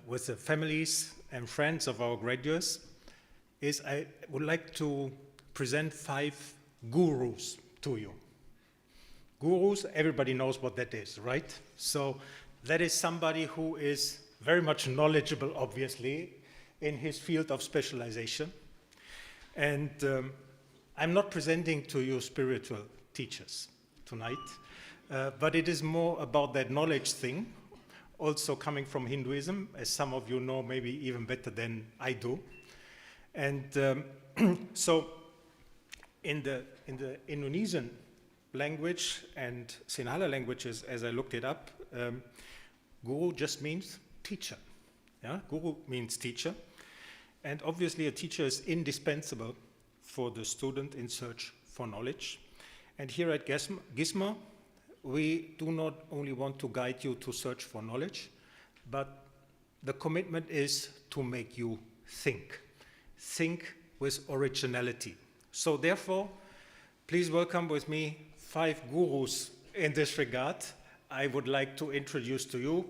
with the families and friends of our graduates, is I would like to present 5 gurus to you. Gurus, everybody knows what that is, right? So that is somebody who is very much knowledgeable, obviously, in his field of specialization. And I'm not presenting to you spiritual teachers tonight, but it is more about that knowledge thing, also coming from Hinduism, as some of you know maybe even better than I do. And so in the Indonesian language and Sinhala languages, as I looked it up, guru just means teacher. Yeah? Guru means teacher. And obviously a teacher is indispensable for the student in search for knowledge. And here at Gisma, we do not only want to guide you to search for knowledge, but the commitment is to make you think. Think with originality. So therefore, please welcome with me 5 gurus in this regard I would like to introduce to you.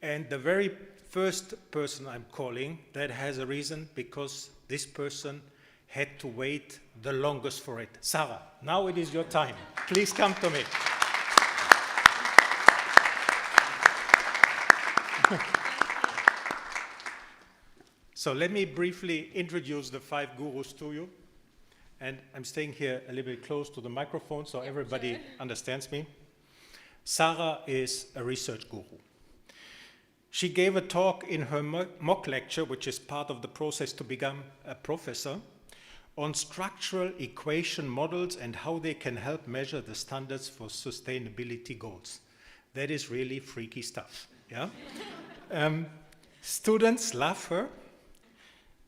And the very first person I'm calling, that has a reason, because this person had to wait the longest for it. Sarah, now it is your time. Please come to me. So let me briefly introduce the 5 gurus to you. And I'm staying here a little bit close to the microphone so everybody understands me. Sarah is a research guru. She gave a talk in her mock lecture, which is part of the process to become a professor, on structural equation models and how they can help measure the standards for sustainability goals. That is really freaky stuff. Yeah? Students love her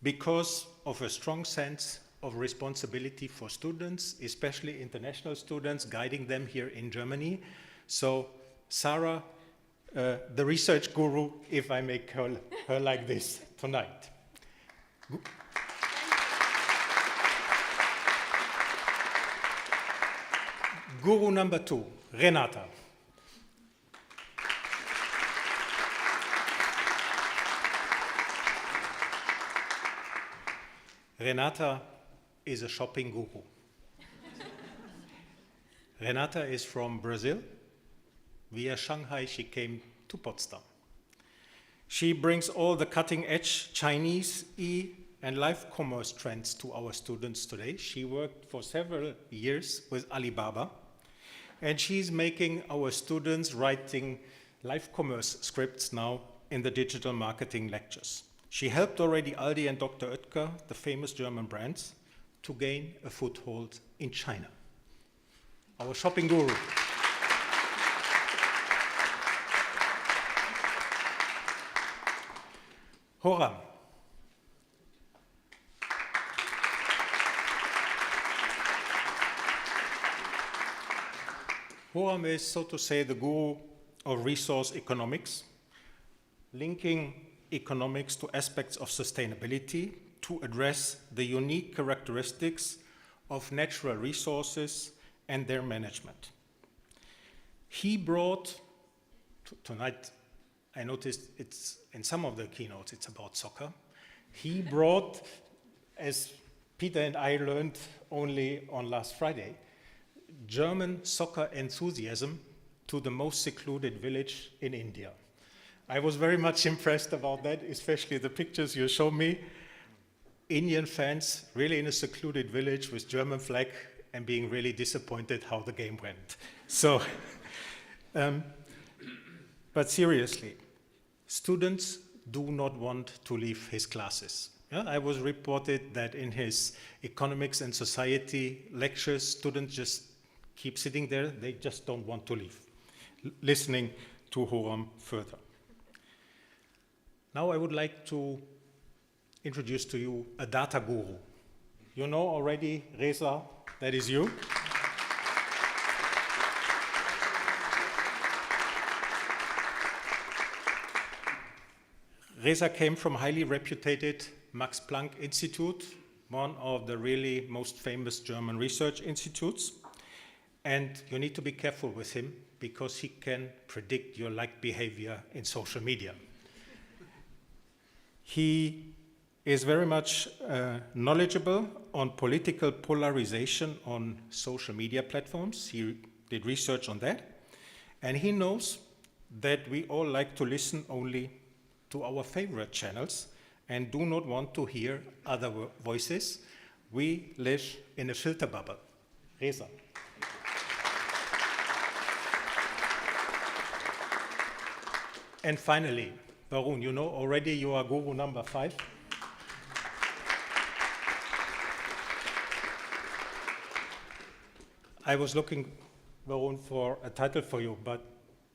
because of a strong sense of responsibility for students, especially international students, guiding them here in Germany. So Sarah, the research guru, if I make her like this tonight. Guru number 2, Renata. Renata is a shopping guru. Renata is from Brazil. Via Shanghai, she came to Potsdam. She brings all the cutting-edge Chinese and live commerce trends to our students today. She worked for several years with Alibaba, and she's making our students writing live commerce scripts now in the digital marketing lectures. She helped already Aldi and Dr. Oetker, the famous German brands, to gain a foothold in China. Our shopping guru. Horam. Horam is, so to say, the guru of resource economics, linking economics to aspects of sustainability to address the unique characteristics of natural resources and their management. He brought, tonight I noticed it's in some of the keynotes it's about soccer. He brought, as Peter and I learned only on last Friday, German soccer enthusiasm to the most secluded village in India. I was very much impressed about that, especially the pictures you showed me. Indian fans really in a secluded village with German flag and being really disappointed how the game went. So, but seriously, students do not want to leave his classes. Yeah, I was reported that in his economics and society lectures, students just keep sitting there. They just don't want to leave, listening to Horam further. Now I would like to introduce to you a data guru. You know already, Reza, that is you. Reza came from highly reputed Max Planck Institute, one of the really most famous German research institutes. And you need to be careful with him because he can predict your like behavior in social media. He is very much knowledgeable on political polarization on social media platforms. He did research on that. And he knows that we all like to listen only to our favorite channels and do not want to hear other voices. We live in a filter bubble. Reza. And finally, Varun, you know already you are guru number 5. I was looking, Varun, for a title for you, but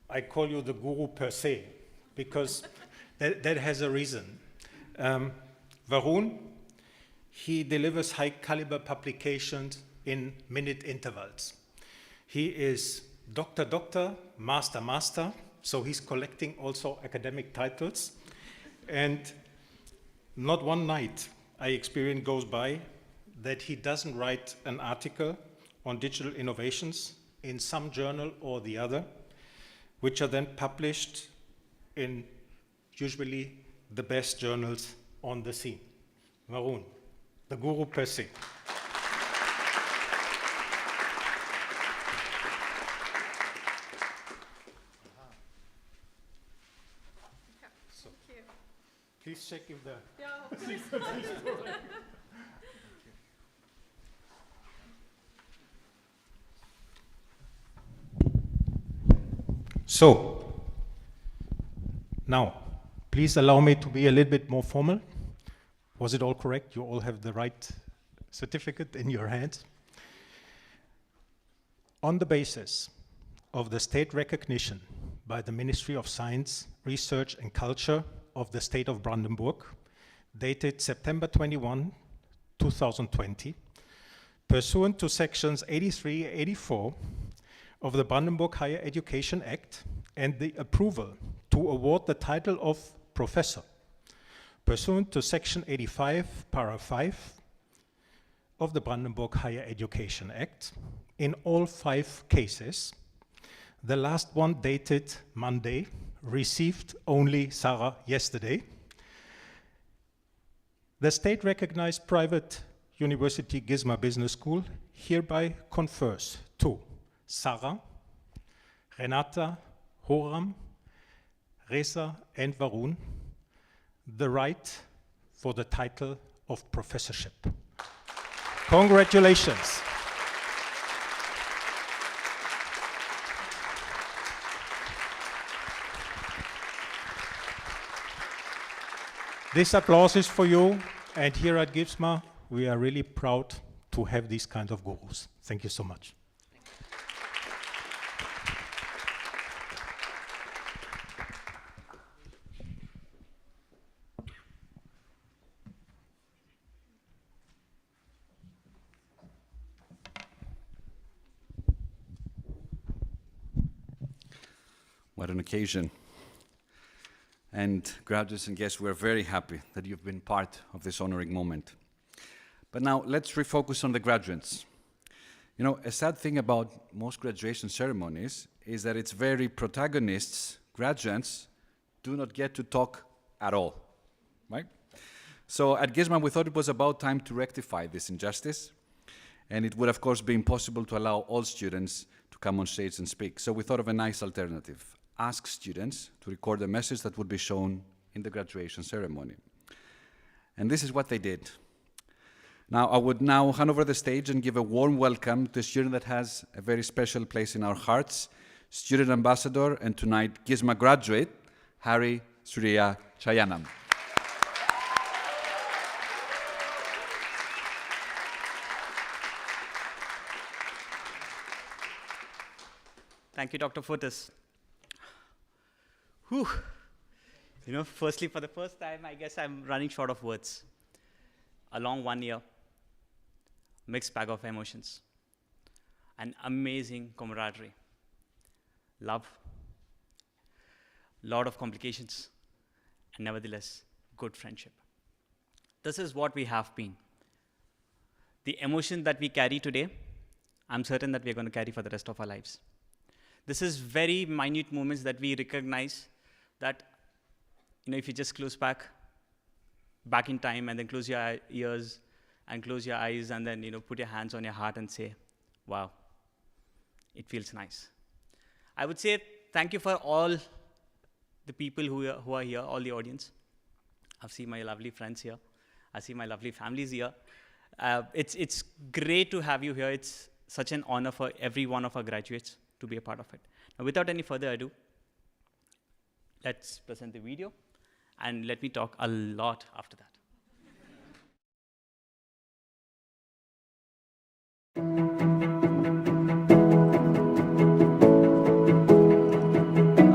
I call you the guru per se, because that has a reason. Varun, he delivers high caliber publications in minute intervals. He is doctor, master, so he's collecting also academic titles. And not one night I experience goes by that he doesn't write an article on digital innovations in some journal or the other, which are then published in usually the best journals on the scene. Varun, the guru per se. So, please check if the... So, now, please allow me to be a little bit more formal. Was it all correct? You all have the right certificate in your hands. On the basis of the state recognition by the Ministry of Science, Research and Culture of the state of Brandenburg, dated September 21, 2020, pursuant to sections 83, 84 of the Brandenburg Higher Education Act and the approval to award the title of professor, pursuant to section 85, para 5 of the Brandenburg Higher Education Act, in all 5 cases, the last one dated Monday, received only Sarah yesterday. The state recognized private university Gisma Business School hereby confers to Sarah, Renata, Horam, Reza and Varun the right for the title of professorship. Congratulations. This applause is for you, and here at Gisma, we are really proud to have these kinds of gurus. Thank you so much. What an occasion. And graduates and guests, we're very happy that you've been part of this honoring moment. But now let's refocus on the graduates. You know, a sad thing about most graduation ceremonies is that its very protagonists, graduates, do not get to talk at all, right? So at Gisma, we thought it was about time to rectify this injustice, and it would, of course, be impossible to allow all students to come on stage and speak. So we thought of a nice alternative. Ask students to record a message that would be shown in the graduation ceremony. And this is what they did. Now, I would now hand over the stage and give a warm welcome to a student that has a very special place in our hearts, student ambassador and tonight Gisma graduate, Hari Surya Chayanam. Thank you, Dr. Fotis. Whew. You know, firstly, for the first time, I guess I'm running short of words. A long 1 year, mixed bag of emotions, an amazing camaraderie, love, lot of complications, and nevertheless, good friendship. This is what we have been. The emotion that we carry today, I'm certain that we're going to carry for the rest of our lives. This is very minute moments that we recognize that, you know, if you just close back in time and then close your ears and close your eyes and then, you know, put your hands on your heart and say, wow, it feels nice. I would say thank you for all the people who are here, all the audience. I've seen my lovely friends here. I see my lovely families here. It's great to have you here. It's such an honor for every one of our graduates to be a part of it. Now, without any further ado, let's present the video, and let me talk a lot after that.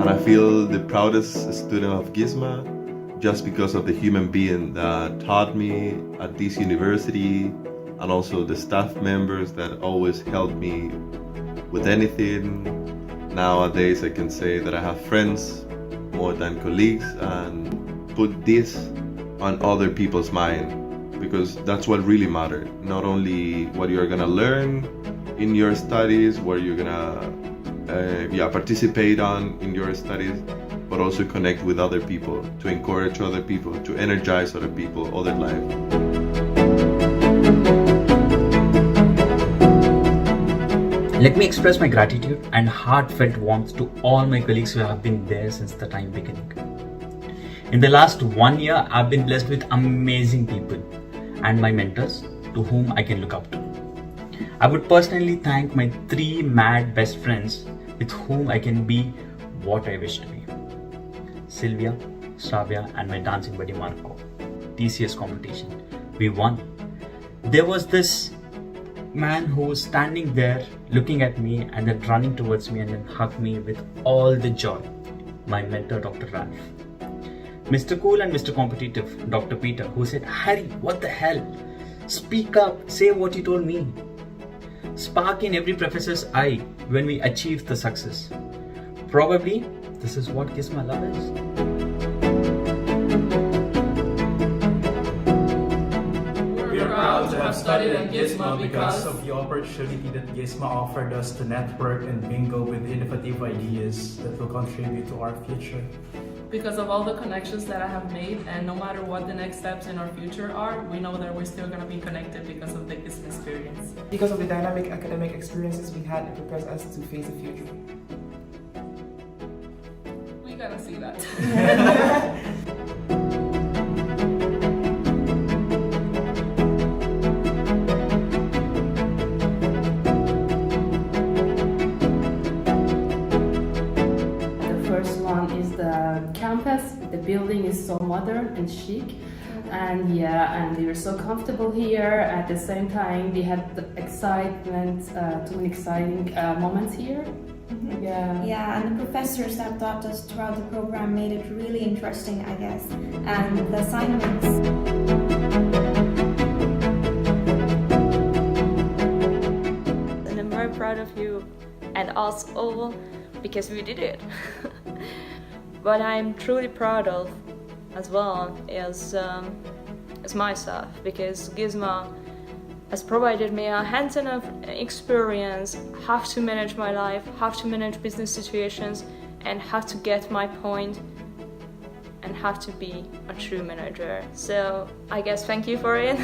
And I feel the proudest student of Gisma just because of the human being that taught me at this university, and also the staff members that always helped me with anything. Nowadays I can say that I have friends more than colleagues, and put this on other people's mind, because that's what really matters. Not only what you're gonna learn in your studies, what you're gonna participate on in your studies, but also connect with other people, to encourage other people, to energize other people, other lives. Let me express my gratitude and heartfelt warmth to all my colleagues who have been there since the time beginning. In the last 1 year, I've been blessed with amazing people and my mentors to whom I can look up to. I would personally thank my 3 mad best friends with whom I can be what I wish to be. Sylvia, Shravya, and my dancing buddy Marco. TCS competition. We won. There was this man who was standing there looking at me and then running towards me and then hugged me with all the joy. My mentor, Dr. Ralph. Mr. Cool and Mr. Competitive, Dr. Peter, who said, Harry, what the hell? Speak up, say what you told me. Spark in every professor's eye when we achieve the success. Probably, this is what Gisma love is. To have studied at Gisma because of the opportunity that Gisma offered us to network and mingle with innovative ideas that will contribute to our future. Because of all the connections that I have made, and no matter what the next steps in our future are, we know that we're still going to be connected because of the Gisma experience. Because of the dynamic academic experiences we had, it prepares us to face the future. We gotta see that. The building is so modern and chic, and yeah, and they were so comfortable here. At the same time, we had the excitement, too many exciting moments here. Yeah, and the professors that taught us throughout the program made it really interesting, I guess. And the assignments. And I'm very proud of you and us all because we did it. What I'm truly proud of as well is myself, because Gisma has provided me a hands-on experience how to manage my life, how to manage business situations, and how to get my point, and how to be a true manager. So I guess thank you for it.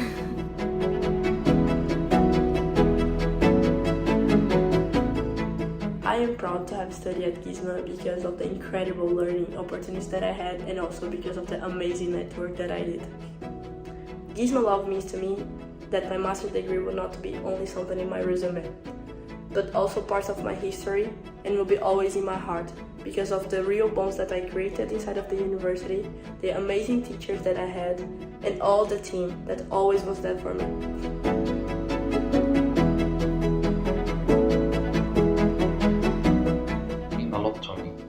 I am proud to have studied at Gisma because of the incredible learning opportunities that I had, and also because of the amazing network that I did. Gisma love means to me that my master's degree will not be only something in my resume, but also part of my history, and will be always in my heart because of the real bonds that I created inside of the university, the amazing teachers that I had, and all the team that always was there for me.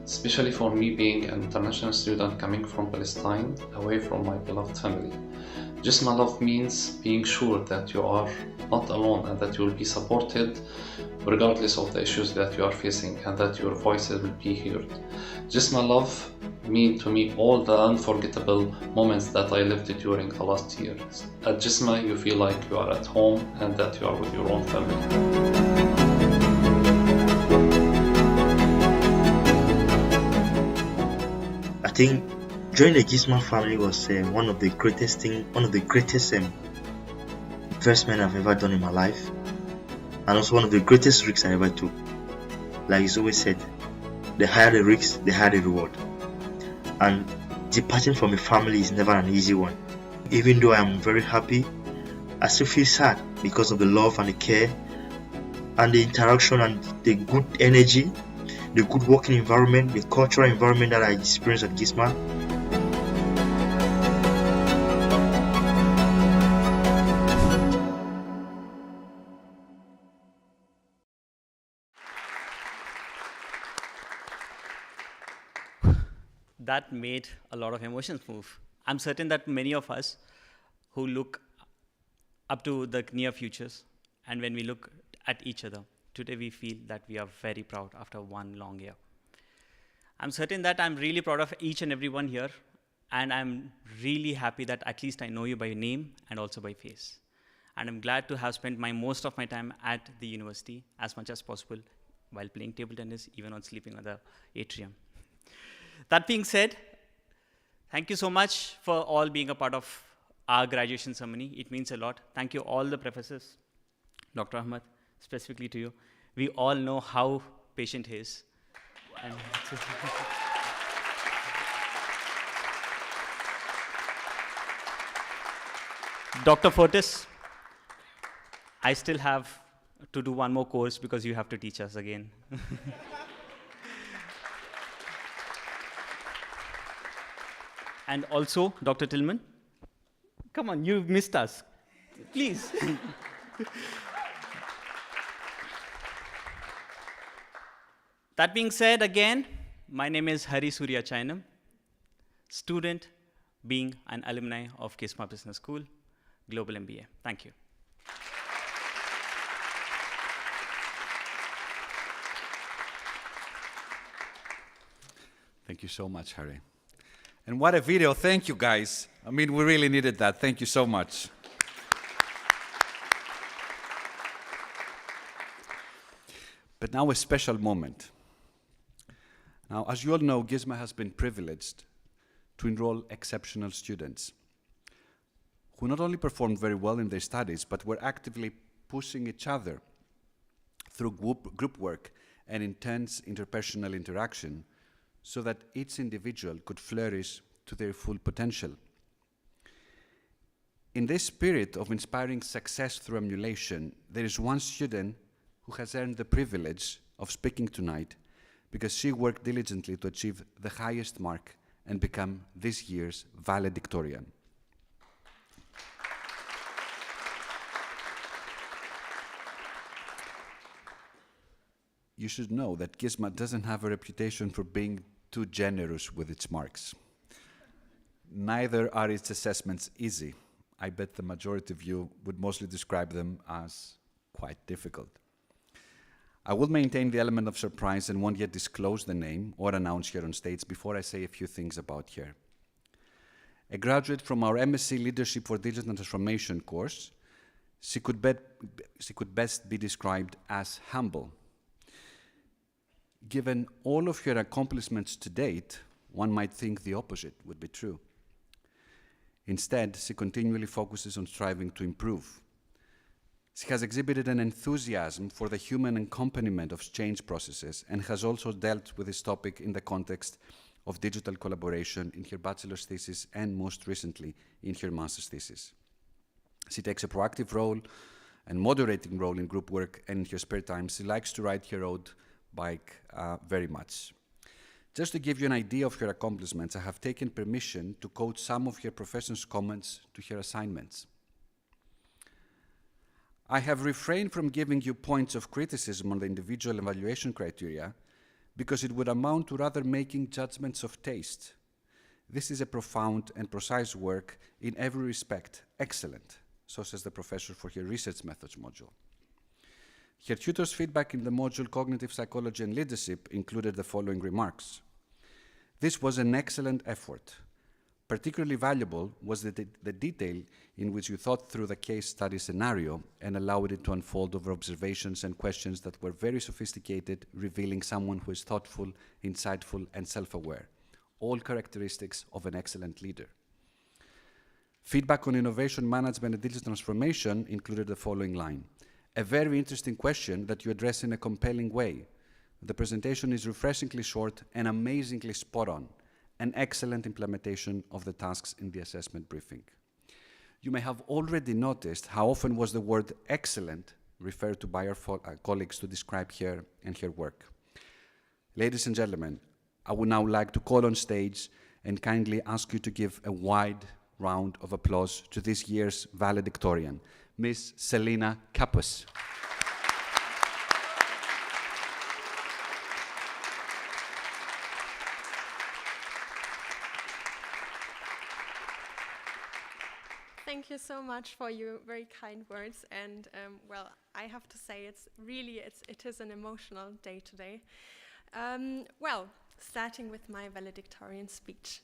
Especially for me being an international student coming from Palestine, away from my beloved family. Gisma love means being sure that you are not alone and that you will be supported regardless of the issues that you are facing, and that your voices will be heard. Gisma love mean to me all the unforgettable moments that I lived during the last years. At Gisma you feel like you are at home and that you are with your own family. I think joining the Gisma family was one of the greatest investment I've ever done in my life, and also one of the greatest risks I ever took. Like it's always said, the higher the risk, the higher the reward. And departing from a family is never an easy one. Even though I am very happy, I still feel sad because of the love and the care and the interaction and the good energy, the good working environment, the cultural environment that I experienced at Gisma. That made a lot of emotions move. I'm certain that many of us who look up to the near futures, and when we look at each other, today we feel that we are very proud after one long year. I'm certain that I'm really proud of each and every one here, and I'm really happy that at least I know you by name and also by face. And I'm glad to have spent most of my time at the university as much as possible while playing table tennis, even on sleeping on the atrium. That being said, thank you so much for all being a part of our graduation ceremony. It means a lot. Thank you all the professors, Dr. Ahmed, specifically to you. We all know how patient he is. And Dr. Fortis, I still have to do one more course because you have to teach us again. And also, Dr. Tillman, come on, you missed us. Please. That being said, again, my name is Hari Surya Chainam, student being an alumni of Gisma Business School, Global MBA. Thank you. Thank you so much, Hari. And what a video. Thank you, guys. I mean, we really needed that. Thank you so much. But now a special moment. Now, as you all know, Gisma has been privileged to enroll exceptional students who not only performed very well in their studies, but were actively pushing each other through group work and intense interpersonal interaction so that each individual could flourish to their full potential. In this spirit of inspiring success through emulation, there is one student who has earned the privilege of speaking tonight because she worked diligently to achieve the highest mark and become this year's Valedictorian. you should know that Gisma doesn't have a reputation for being too generous with its marks. Neither are its assessments easy. I bet the majority of you would mostly describe them as quite difficult. I will maintain the element of surprise and won't yet disclose the name or announce here on stage before I say a few things about her. A graduate from our MSc Leadership for Digital Transformation course, she could best be described as humble. Given all of her accomplishments to date, one might think the opposite would be true. Instead, she continually focuses on striving to improve. She has exhibited an enthusiasm for the human accompaniment of change processes and has also dealt with this topic in the context of digital collaboration in her bachelor's thesis and most recently in her master's thesis. She takes a proactive role and moderating role in group work, and in her spare time she likes to ride her road bike very much. Just to give you an idea of her accomplishments, I have taken permission to quote some of her professor's comments to her assignments. I have refrained from giving you points of criticism on the individual evaluation criteria because it would amount to rather making judgments of taste. This is a profound and precise work in every respect, excellent, so says the professor for her research methods module. Her tutor's feedback in the module Cognitive Psychology and Leadership included the following remarks. This was an excellent effort. Particularly valuable was the detail in which you thought through the case study scenario and allowed it to unfold over observations and questions that were very sophisticated, revealing someone who is thoughtful, insightful, and self-aware, all characteristics of an excellent leader. Feedback on innovation management and digital transformation included the following line. A very interesting question that you address in a compelling way. The presentation is refreshingly short and amazingly spot on. An excellent implementation of the tasks in the assessment briefing. You may have already noticed how often was the word excellent referred to by our colleagues to describe her and her work. Ladies and gentlemen, I would now like to call on stage and kindly ask you to give a wide round of applause to this year's valedictorian, Miss Selina Kapus. Thank you so much for your very kind words, and well, I have to say it is an emotional day today. Well, starting with my valedictorian speech.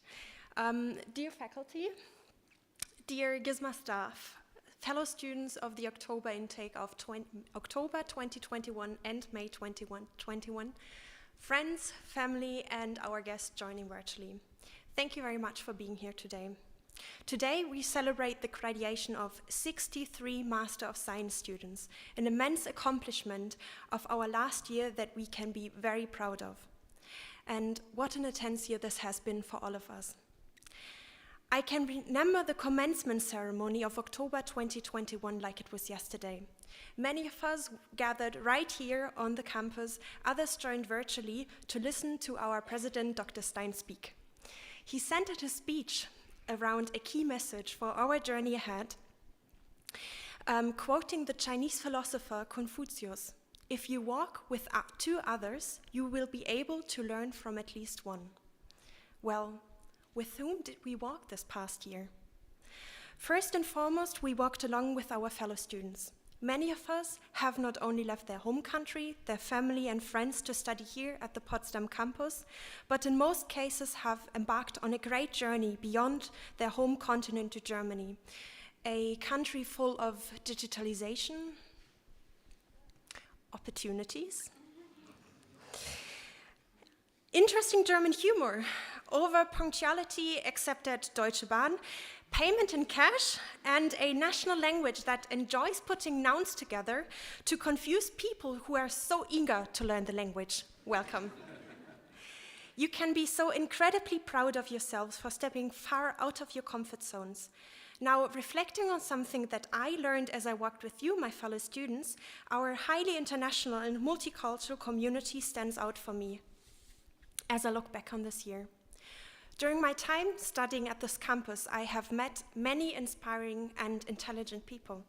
Dear faculty, dear Gisma staff, fellow students of the October intake of October 2021 and May 2021, friends, family, and our guests joining virtually. Thank you very much for being here today. Today, we celebrate the graduation of 63 Master of Science students, an immense accomplishment of our last year that we can be very proud of. And what an intense year this has been for all of us. I can remember the commencement ceremony of October 2021 like it was yesterday. Many of us gathered right here on the campus, others joined virtually to listen to our president, Dr. Stein, speak. He centered his speech around a key message for our journey ahead, quoting the Chinese philosopher Confucius, "If you walk with two others, you will be able to learn from at least one." Well, with whom did we walk this past year? First and foremost, we walked along with our fellow students. Many of us have not only left their home country, their family and friends to study here at the Potsdam campus, but in most cases have embarked on a great journey beyond their home continent to Germany, a country full of digitalization, opportunities, interesting German humor, over punctuality except at Deutsche Bahn, payment in cash, and a national language that enjoys putting nouns together to confuse people who are so eager to learn the language. Welcome. You can be so incredibly proud of yourselves for stepping far out of your comfort zones. Now, reflecting on something that I learned as I walked with you, my fellow students, our highly international and multicultural community stands out for me as I look back on this year. During my time studying at this campus, I have met many inspiring and intelligent people.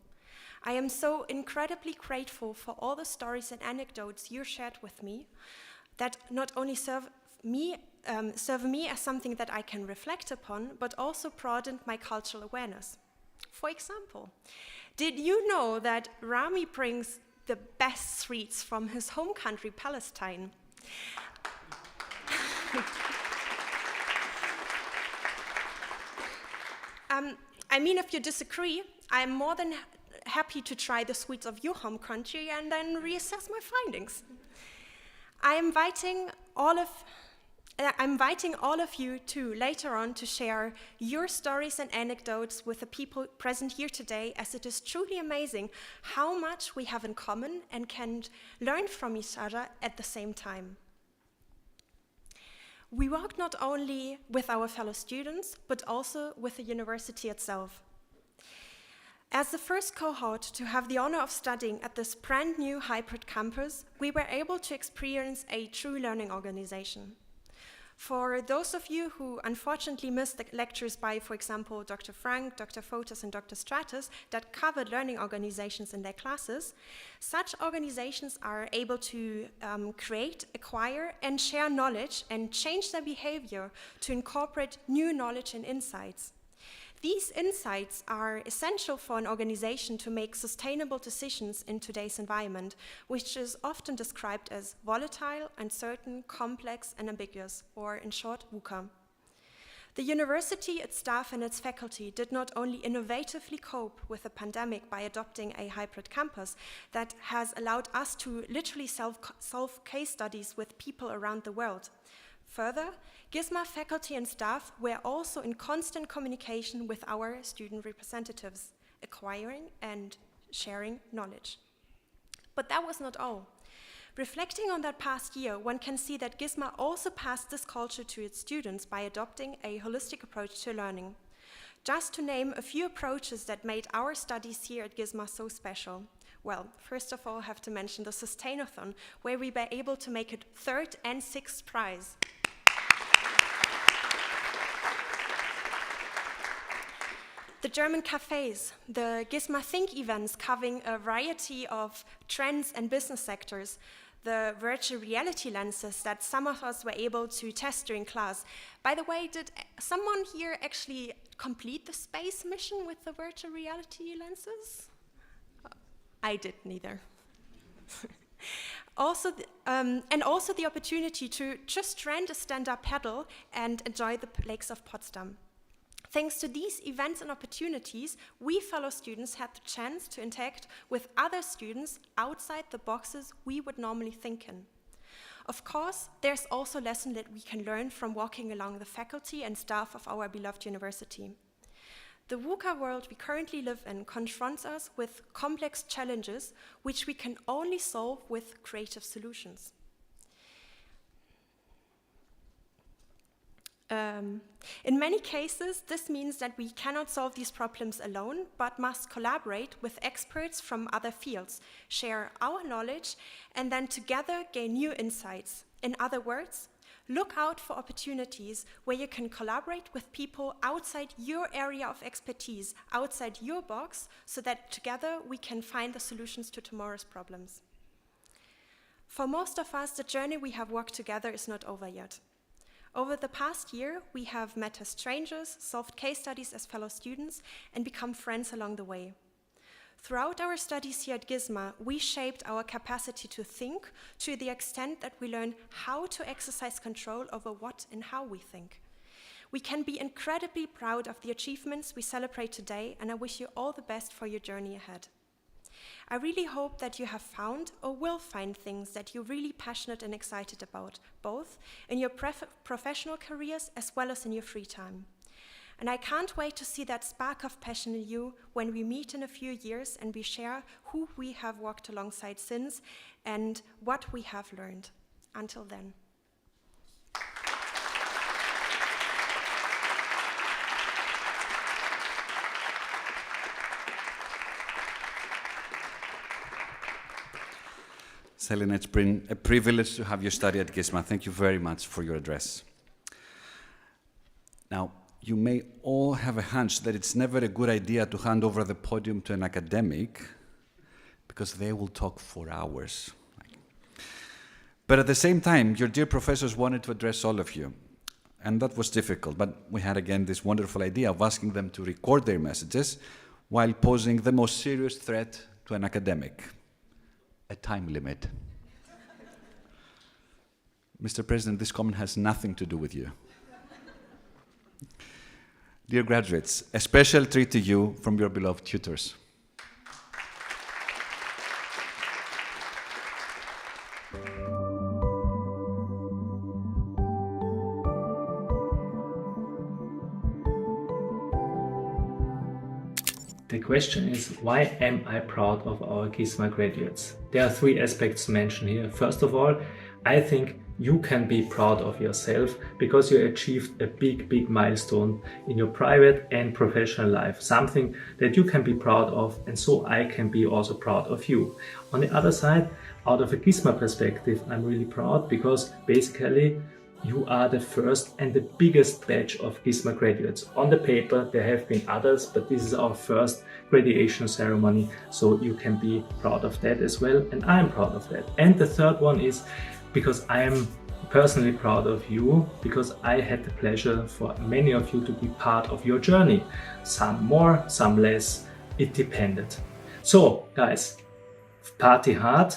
I am so incredibly grateful for all the stories and anecdotes you shared with me that not only serve me as something that I can reflect upon, but also broadened my cultural awareness. For example, did you know that Rami brings the best sweets from his home country, Palestine? I mean, if you disagree, I'm more than happy to try the sweets of your home country and then reassess my findings. I'm inviting all of you to later on to share your stories and anecdotes with the people present here today, as it is truly amazing how much we have in common and can learn from each other at the same time. We work not only with our fellow students, but also with the university itself. As the first cohort to have the honor of studying at this brand new hybrid campus, we were able to experience a true learning organization. For those of you who unfortunately missed the lectures by, for example, Dr. Frank, Dr. Fotis, and Dr. Stratus that covered learning organizations in their classes, such organizations are able to create, acquire, and share knowledge and change their behavior to incorporate new knowledge and insights. These insights are essential for an organization to make sustainable decisions in today's environment, which is often described as volatile, uncertain, complex, and ambiguous, or in short, VUCA. The university, its staff, and its faculty did not only innovatively cope with the pandemic by adopting a hybrid campus that has allowed us to literally solve case studies with people around the world. Further, Gisma faculty and staff were also in constant communication with our student representatives, acquiring and sharing knowledge. But that was not all. Reflecting on that past year, one can see that Gisma also passed this culture to its students by adopting a holistic approach to learning. Just to name a few approaches that made our studies here at Gisma so special. Well, first of all, I have to mention the Sustainathon, where we were able to make it 3rd and 6th prize. The German cafes, the Gisma Think events covering a variety of trends and business sectors, the virtual reality lenses that some of us were able to test during class. By the way, did someone here actually complete the space mission with the virtual reality lenses? I did neither. Also, also the opportunity to just rent a stand-up paddle and enjoy the lakes of Potsdam. Thanks to these events and opportunities, we fellow students had the chance to interact with other students outside the boxes we would normally think in. Of course, there's also a lesson that we can learn from walking along the faculty and staff of our beloved university. The VUCA world we currently live in confronts us with complex challenges which we can only solve with creative solutions. In many cases, this means that we cannot solve these problems alone, but must collaborate with experts from other fields, share our knowledge, and then together gain new insights. In other words, look out for opportunities where you can collaborate with people outside your area of expertise, outside your box, so that together we can find the solutions to tomorrow's problems. For most of us, the journey we have walked together is not over yet. Over the past year, we have met as strangers, solved case studies as fellow students, and become friends along the way. Throughout our studies here at Gisma, we shaped our capacity to think to the extent that we learn how to exercise control over what and how we think. We can be incredibly proud of the achievements we celebrate today, and I wish you all the best for your journey ahead. I really hope that you have found or will find things that you're really passionate and excited about, both in your professional careers as well as in your free time. And I can't wait to see that spark of passion in you when we meet in a few years and we share who we have walked alongside since and what we have learned. Until then. Selina, it's been a privilege to have you study at Gisma. Thank you very much for your address. Now, you may all have a hunch that it's never a good idea to hand over the podium to an academic, because they will talk for hours. But at the same time, your dear professors wanted to address all of you. And that was difficult, but we had again this wonderful idea of asking them to record their messages while posing the most serious threat to an academic: a time limit. Mr. President, this comment has nothing to do with you. Dear graduates, a special treat to you from your beloved tutors. The question is, why am I proud of our Gisma graduates? There are three aspects to mention here. First of all, I think you can be proud of yourself because you achieved a big milestone in your private and professional life, something that you can be proud of, and so I can be also proud of you. On the other side, out of a Gisma perspective, I'm really proud because basically you are the first and the biggest batch of Gisma graduates. On the paper, there have been others, but this is our first graduation ceremony, so you can be proud of that as well, and I'm proud of that. And the third one is because I am personally proud of you, because I had the pleasure for many of you to be part of your journey. Some more, some less, it depended. So, guys, party hard,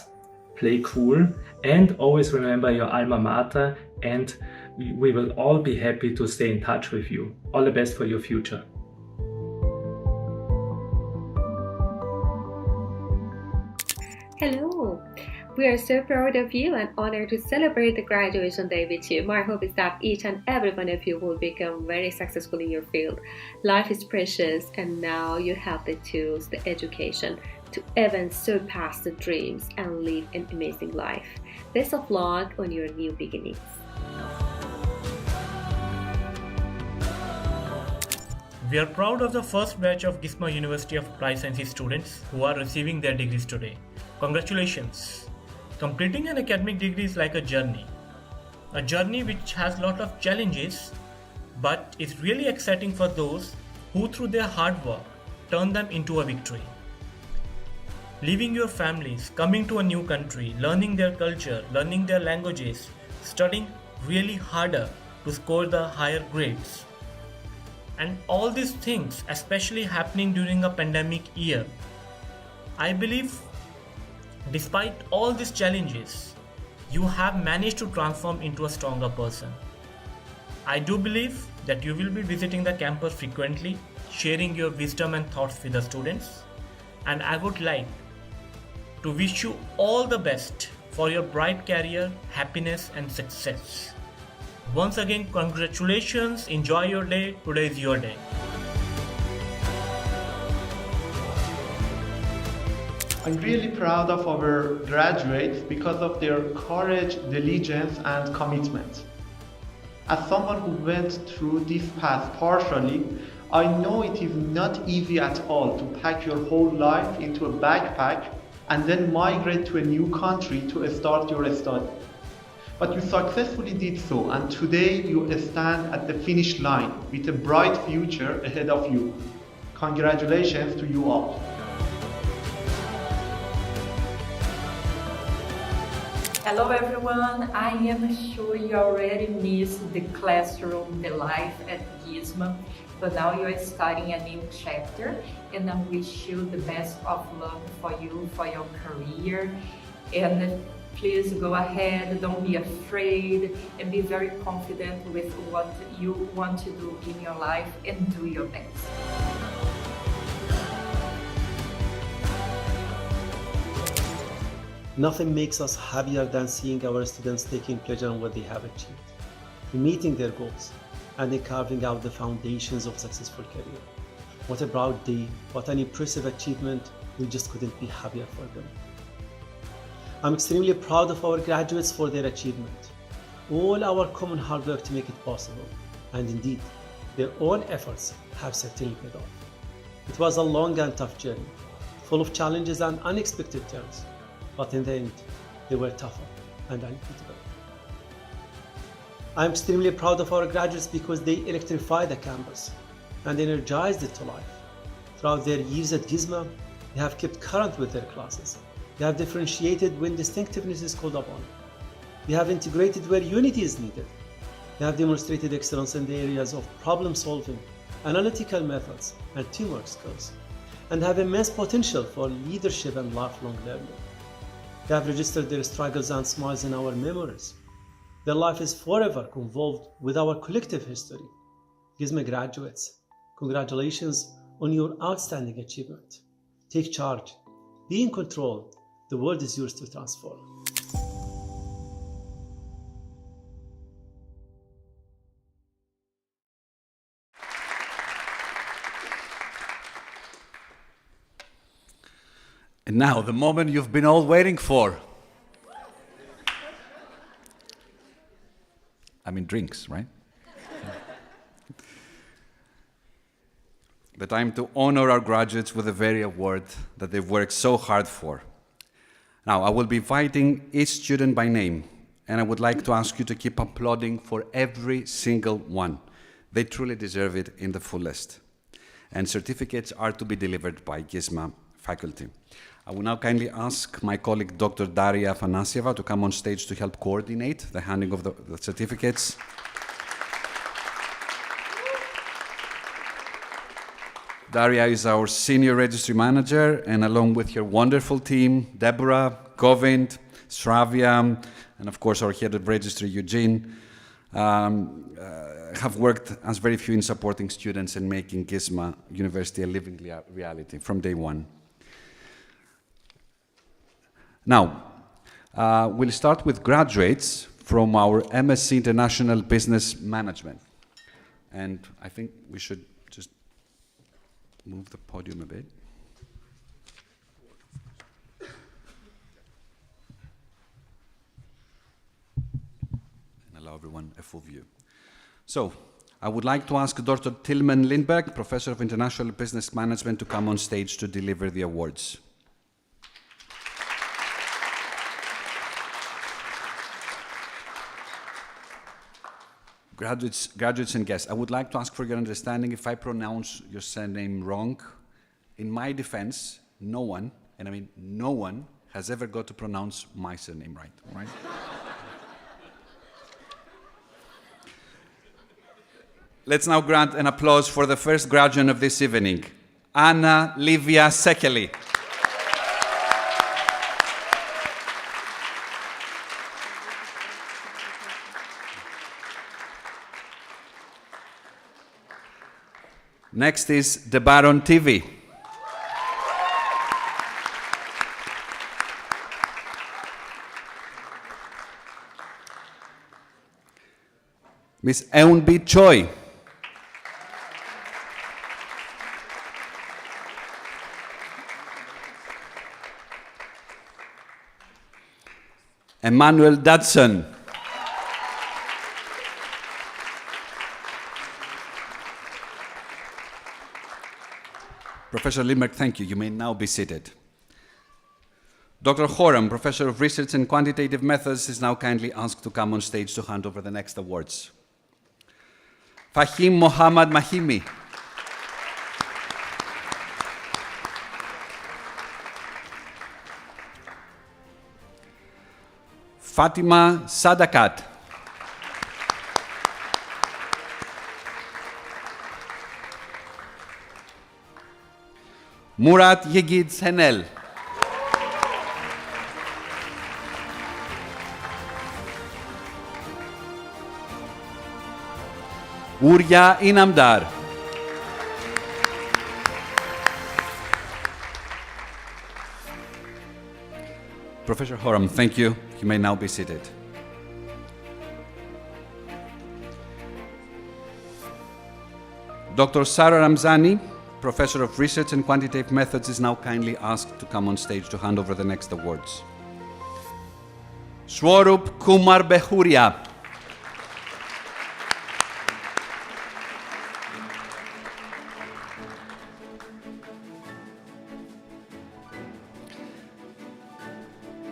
play cool, and always remember your alma mater, and we will all be happy to stay in touch with you. All the best for your future. Hello! We are so proud of you and honored to celebrate the graduation day with you. My hope is that each and every one of you will become very successful in your field. Life is precious, and now you have the tools, the education to even surpass the dreams and live an amazing life. Best of luck on your new beginnings. We are proud of the first batch of Gisma University of Applied Sciences students who are receiving their degrees today. Congratulations! Completing an academic degree is like a journey which has a lot of challenges, but is really exciting for those who through their hard work turn them into a victory. Leaving your families, coming to a new country, learning their culture, learning their languages, studying really harder to score the higher grades. And all these things, especially happening during a pandemic year, I believe despite all these challenges, you have managed to transform into a stronger person. I do believe that you will be visiting the campus frequently, sharing your wisdom and thoughts with the students, and I would like to wish you all the best for your bright career, happiness and success. Once again, congratulations, enjoy your day, today is your day. I'm really proud of our graduates because of their courage, diligence and commitment. As someone who went through this path partially, I know it is not easy at all to pack your whole life into a backpack and then migrate to a new country to start your study. But you successfully did so, and today you stand at the finish line with a bright future ahead of you. Congratulations to you all. Hello everyone, I am sure you already missed the classroom, the life at Gisma, but now you are starting a new chapter, and I wish you the best of luck for you, for your career, and please go ahead, don't be afraid, and be very confident with what you want to do in your life and do your best. Nothing makes us happier than seeing our students taking pleasure in what they have achieved, in meeting their goals, and in carving out the foundations of a successful career. What a proud day, what an impressive achievement, we just couldn't be happier for them. I'm extremely proud of our graduates for their achievement, all our common hard work to make it possible, and indeed, their own efforts have certainly paid off. It was a long and tough journey, full of challenges and unexpected turns, but in the end, they were tougher and unbeatable. I'm extremely proud of our graduates because they electrified the campus and energized it to life. Throughout their years at Gisma, They have kept current with their classes. They have differentiated when distinctiveness is called upon. They have integrated where unity is needed. They have demonstrated excellence in the areas of problem solving, analytical methods, and teamwork skills, and have immense potential for leadership and lifelong learning. They have registered their struggles and smiles in our memories. Their life is forever convolved with our collective history. Gisma graduates, congratulations on your outstanding achievement. Take charge, be in control. The world is yours to transform. And now, the moment you've been all waiting for. I mean, drinks, right? The time to honor our graduates with the very award that they've worked so hard for. Now, I will be inviting each student by name, and I would like to ask you to keep applauding for every single one. They truly deserve it in the fullest. And certificates are to be delivered by Gisma faculty. I will now kindly ask my colleague, Dr. Daria Afanasieva, to come on stage to help coordinate the handing of the certificates. Daria is our senior registry manager, and along with her wonderful team, Deborah, Govind, Sravia, and of course our head of registry, Eugene, have worked as very few in supporting students and making Gisma University a living reality from day one. Now, we'll start with graduates from our MSc International Business Management. And I think we should just move the podium a bit. And allow everyone a full view. So, I would like to ask Dr. Tilman Lindberg, Professor of International Business Management, to come on stage to deliver the awards. Graduates and guests, I would like to ask for your understanding if I pronounce your surname wrong. In my defense, no one, and I mean no one, has ever got to pronounce my surname right? Let's now grant an applause for the first graduate of this evening, Anna Livia Sekeli. Next is the Baron TV. Miss Eunbi Choi. Emmanuel Dodson. Professor Lindberg, thank you. You may now be seated. Dr. Horam, Professor of Research and Quantitative Methods, is now kindly asked to come on stage to hand over the next awards. Fahim Mohammad Mahimi. Fatima Sadakat. Murat Yegid Senel. Urya Inamdar. Professor Horam, thank you. You may now be seated. Dr. Sarah Ramzani, Professor of Research and Quantitative Methods, is now kindly asked to come on stage to hand over the next awards. Swarup Kumar Behuria.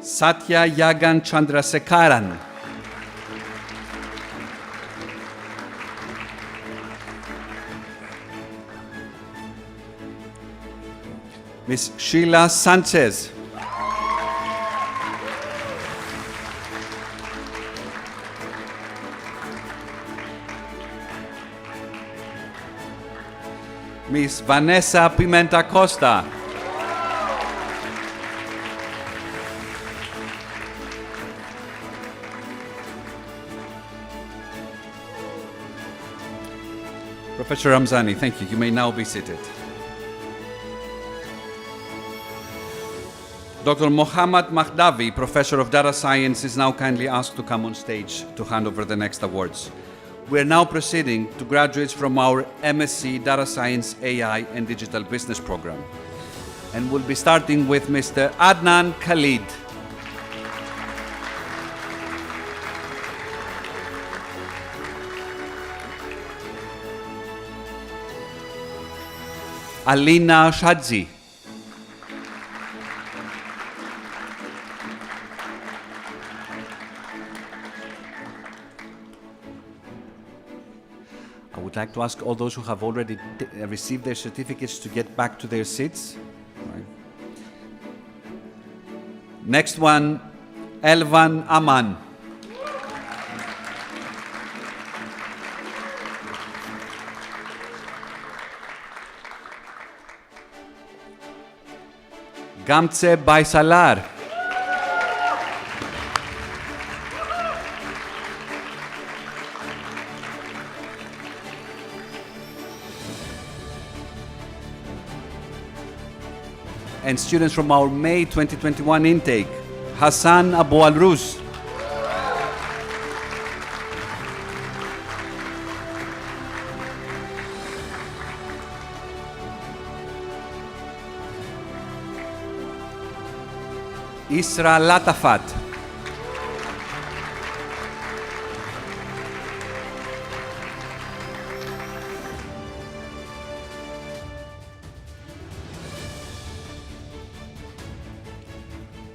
Satya Yagan Chandrasekaran. Miss Sheila Sanchez. Miss Vanessa Pimenta Costa. Professor Ramzani, thank you. You may now be seated. Dr. Mohammad Mahdavi, Professor of Data Science, is now kindly asked to come on stage to hand over the next awards. We are now proceeding to graduates from our MSc Data Science, AI and Digital Business program. And we'll be starting with Mr. Adnan Khalid. Alina Shadzi. I would like to ask all those who have already received their certificates to get back to their seats. Right. Next one, Elvan Aman. Gamtse Baisalar. And students from our May 2021 intake, Hassan Abu Al-Ruz. Isra Latafat.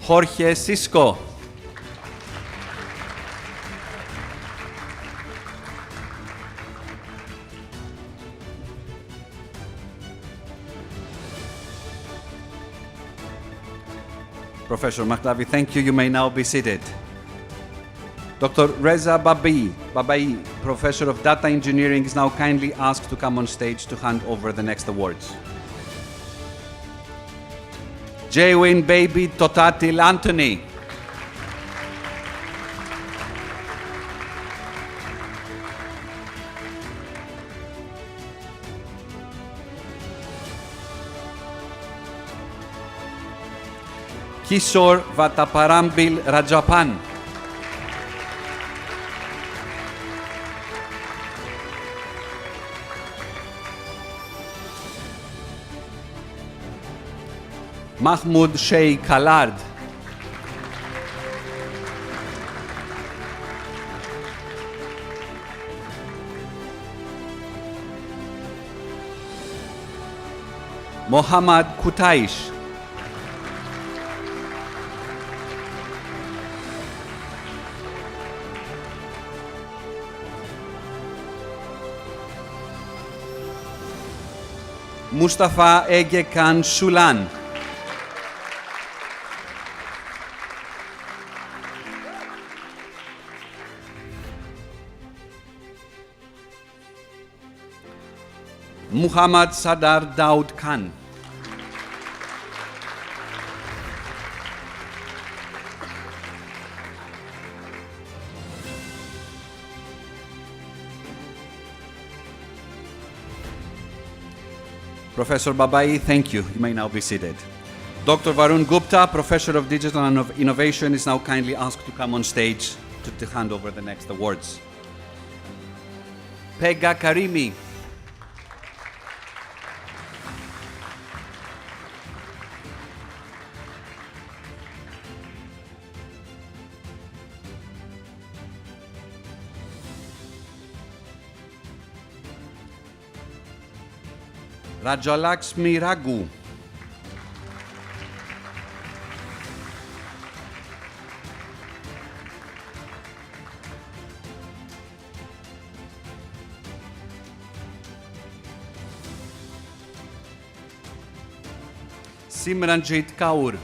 Jorge Cisco. Professor Mahdavi, thank you. You may now be seated. Dr. Reza Babai, Professor of Data Engineering, is now kindly asked to come on stage to hand over the next awards. Jaywin Baby Totatil Anthony. Kishore Vataparambil Rajapan. Mahmoud Sheikh Khalard. Mohammad Kutaish. Mustafa Ege Khan Shulan. Muhammad Sadar Daud Khan. Professor Babai, thank you. You may now be seated. Dr. Varun Gupta, Professor of Digital Innovation, is now kindly asked to come on stage to hand over the next awards. Pega Karimi. Rajalaxmi Raghu. Simranjit Kaur.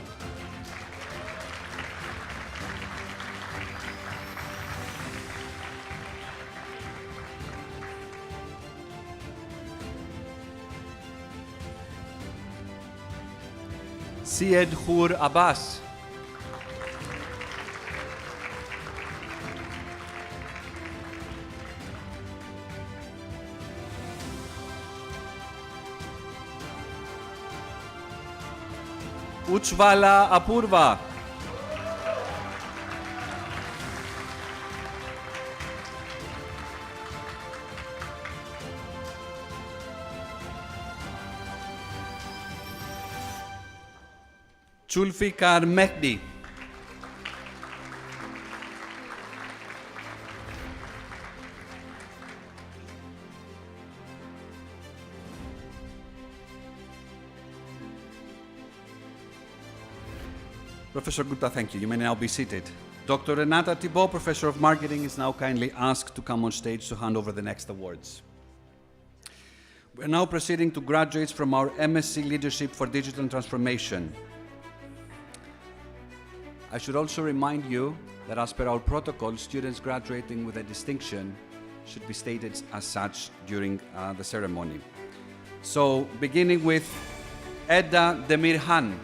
Syed Khur Abbas. Uchvala Apurva. Zulfikar Mehdi. Professor Gupta, thank you. You may now be seated. Dr. Renata Thibault, Professor of Marketing, is now kindly asked to come on stage to hand over the next awards. We're now proceeding to graduates from our MSc Leadership for Digital Transformation. I should also remind you that as per our protocol, students graduating with a distinction should be stated as such during the ceremony. So, beginning with Edda Demirhan.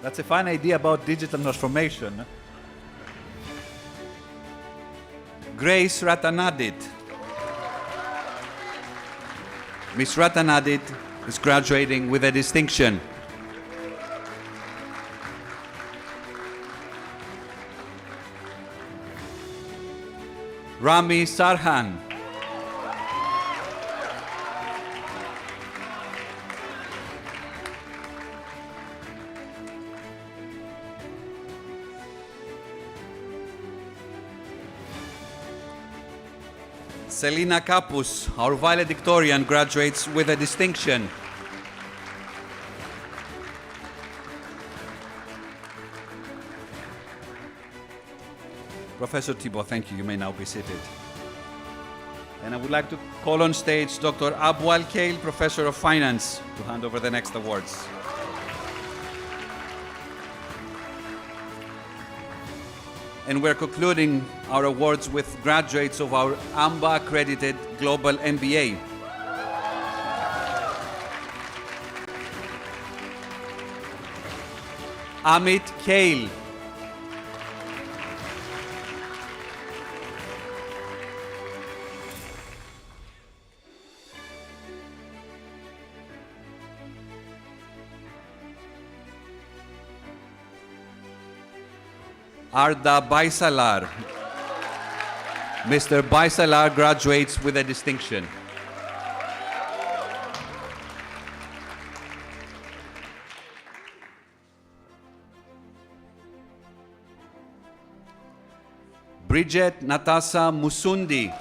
That's a fun idea about digital transformation. Grace Ratanadit. Miss Ratanadit is graduating with a distinction. Rami Sarhan. Selina Kapus, our valedictorian, graduates with a distinction. Professor Thibault, thank you. You may now be seated. And I would like to call on stage Dr. Abu Al-Khail, Professor of Finance, to hand over the next awards. And we're concluding our awards with graduates of our AMBA accredited Global MBA. Amit Kale. Arda Baisalar. Mr. Baisalar graduates with a distinction. Bridget Natasa Musundi.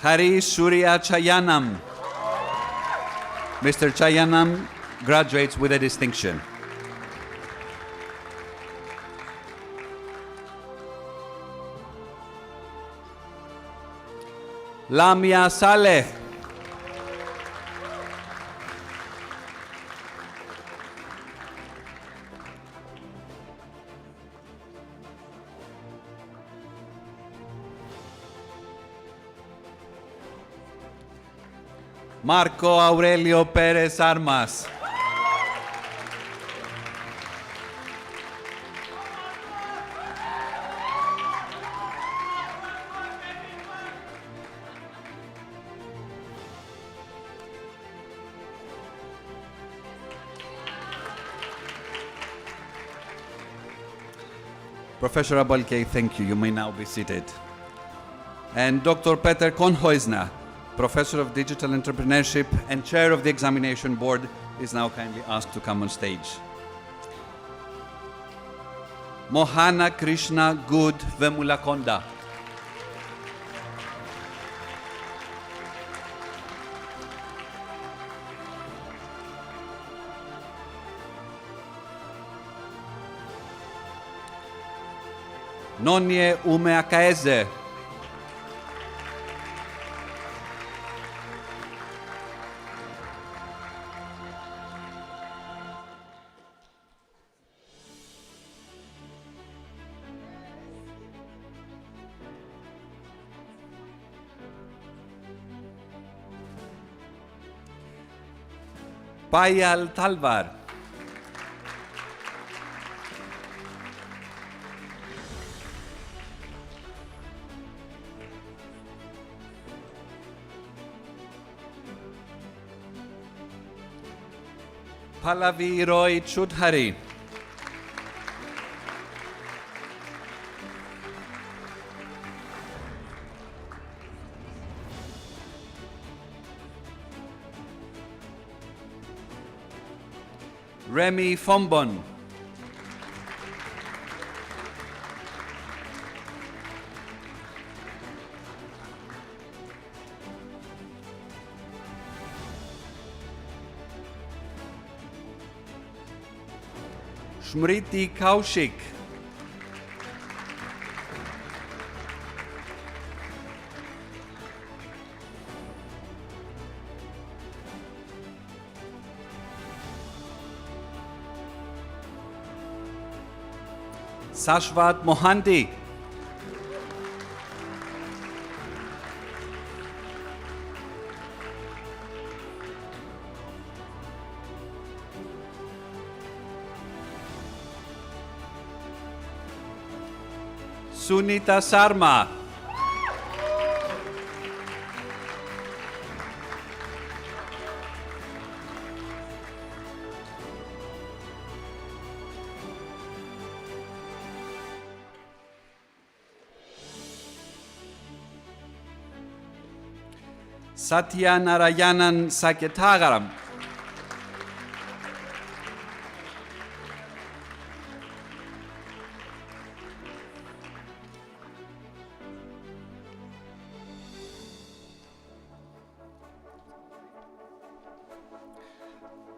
Hari Surya Chayanam. Mr. Chayanam graduates with a distinction. Lamia Saleh. Marco Aurelio Perez Armas. Professor Abu Al-Khail, thank you. You may now be seated. And Dr. Peter Konhuisner, Professor of Digital Entrepreneurship and Chair of the Examination Board, is now kindly asked to come on stage. Mohana Krishna Good Vemulakonda. Nonye Umeakaeze. Payal Talvar. Pallavi Roy Chudhari. Remy Fombon. Smriti Kaushik. Sashwat Mohanty. Sunita Sarma. Satya Narayanan Sakyatagaram.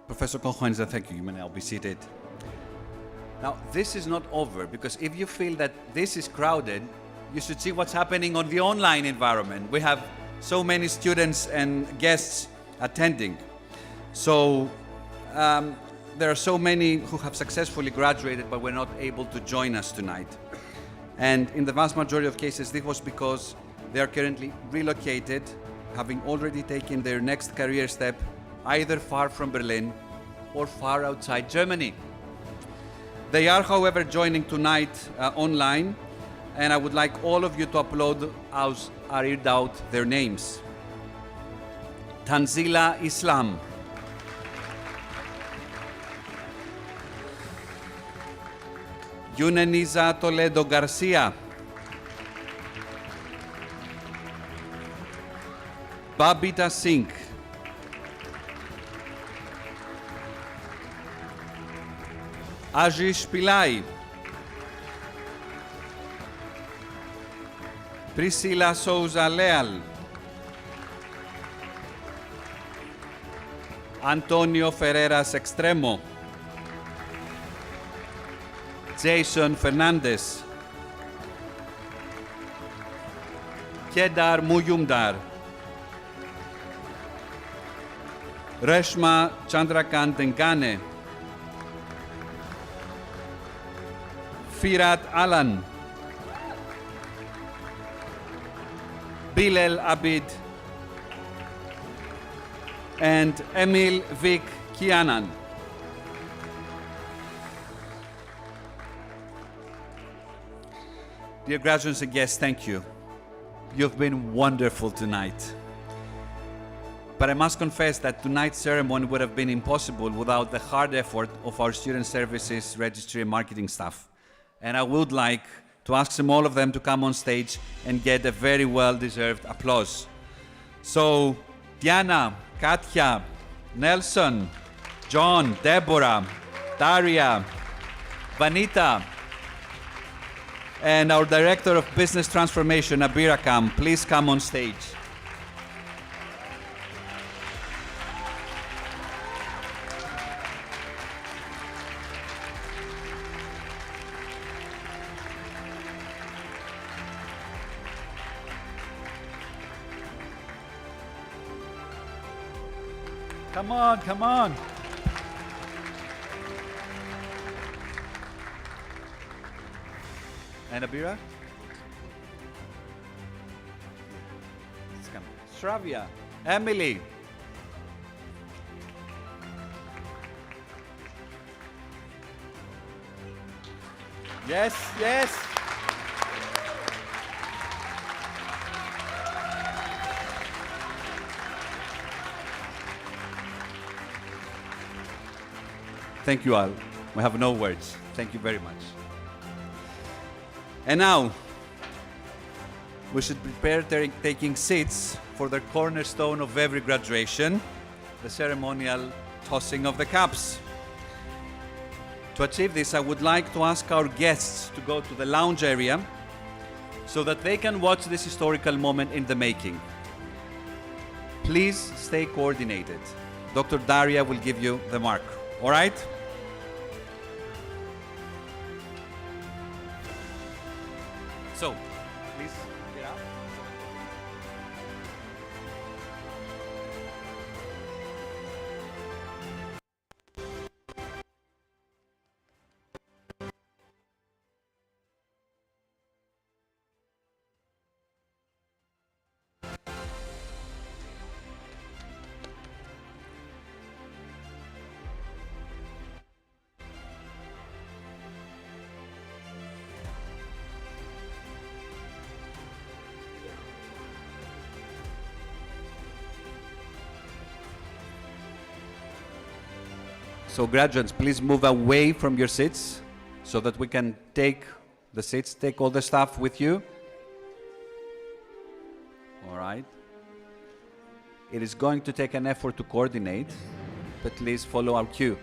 Professor Kochwenza, thank you. You may now be seated. Now, this is not over, because if you feel that this is crowded, you should see what's happening on the online environment. We have so many students and guests attending. So there are so many who have successfully graduated but were not able to join us tonight. And in the vast majority of cases, this was because they are currently relocated, having already taken their next career step, either far from Berlin or far outside Germany. They are, however, joining tonight online, and I would like all of you to upload, as I read out their names. Tanzila Islam. Yuneniza Toledo Garcia. Babita Singh. Ajish Pillai. Priscila Souza Leal. Antonio Ferreras Extremo. Jason Fernandez. Kedar Muyumdar. Reshma Chandrakant Engane. Firat Alan. Bilal Abid. And Emil Vic Kianan. Dear graduates and guests, thank you. You've been wonderful tonight. But I must confess that tonight's ceremony would have been impossible without the hard effort of our student services, registry, and marketing staff. And I would like to ask all of them to come on stage and get a very well-deserved applause. So, Diana, Katja, Nelson, John, Deborah, Daria, Vanita, and our Director of Business Transformation, Abirakam. Please come on stage. Come on, come on. And Abira? Let's come. Shravya, Emily. Yes, yes. Thank you all. We have no words. Thank you very much. And now, we should prepare taking seats for the cornerstone of every graduation, the ceremonial tossing of the caps. To achieve this, I would like to ask our guests to go to the lounge area so that they can watch this historical moment in the making. Please stay coordinated. Dr. Daria will give you the mark. All right? So, please get up. So graduates, please move away from your seats so that we can take the seats, take all the staff with you. All right. It is going to take an effort to coordinate, but please follow our cue.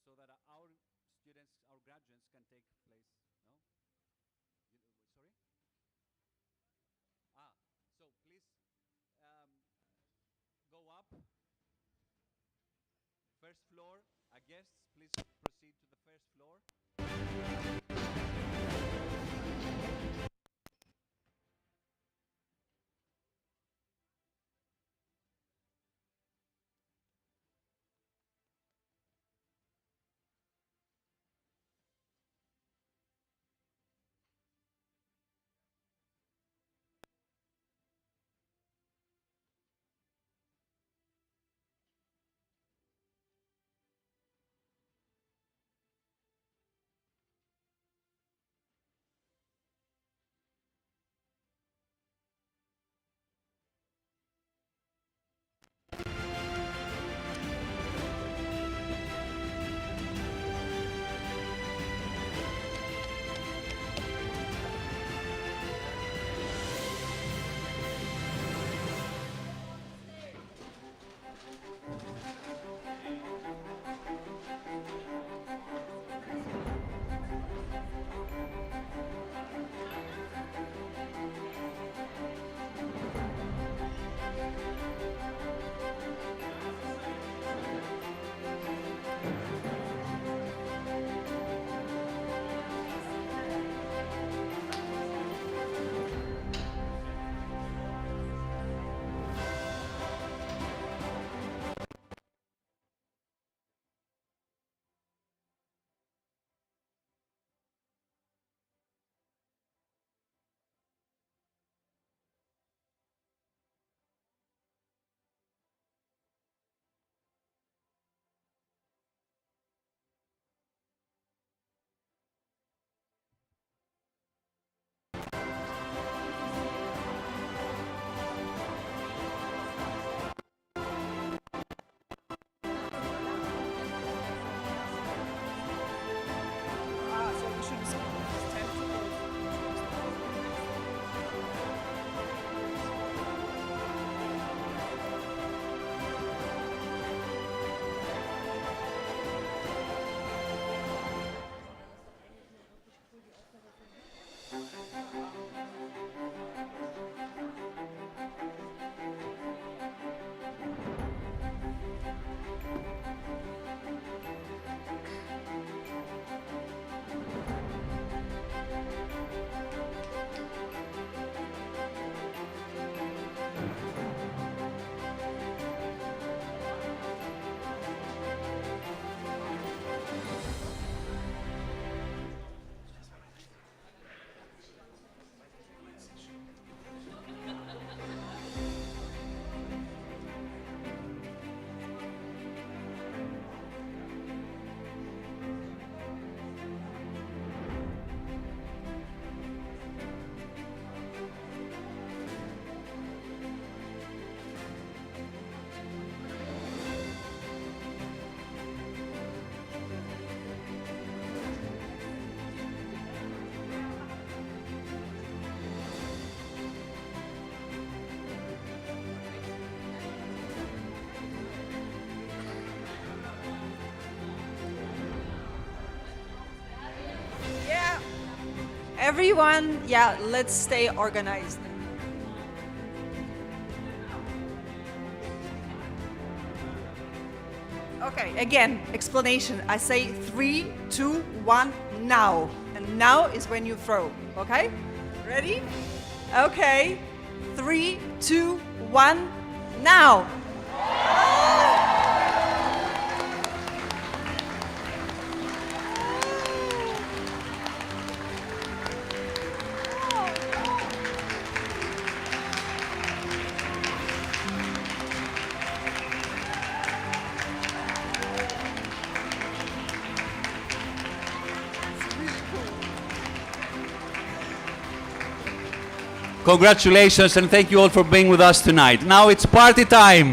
So that our students, our graduates can take place. No? Sorry? So please go up. First floor. Guests, please proceed to the first floor. everyone, yeah, let's stay organized. Okay, again, explanation. I say 3, 2, 1, now. And now is when you throw, okay? Ready? Okay, 3, 2, 1, now. Congratulations and thank you all for being with us tonight. Now it's party time.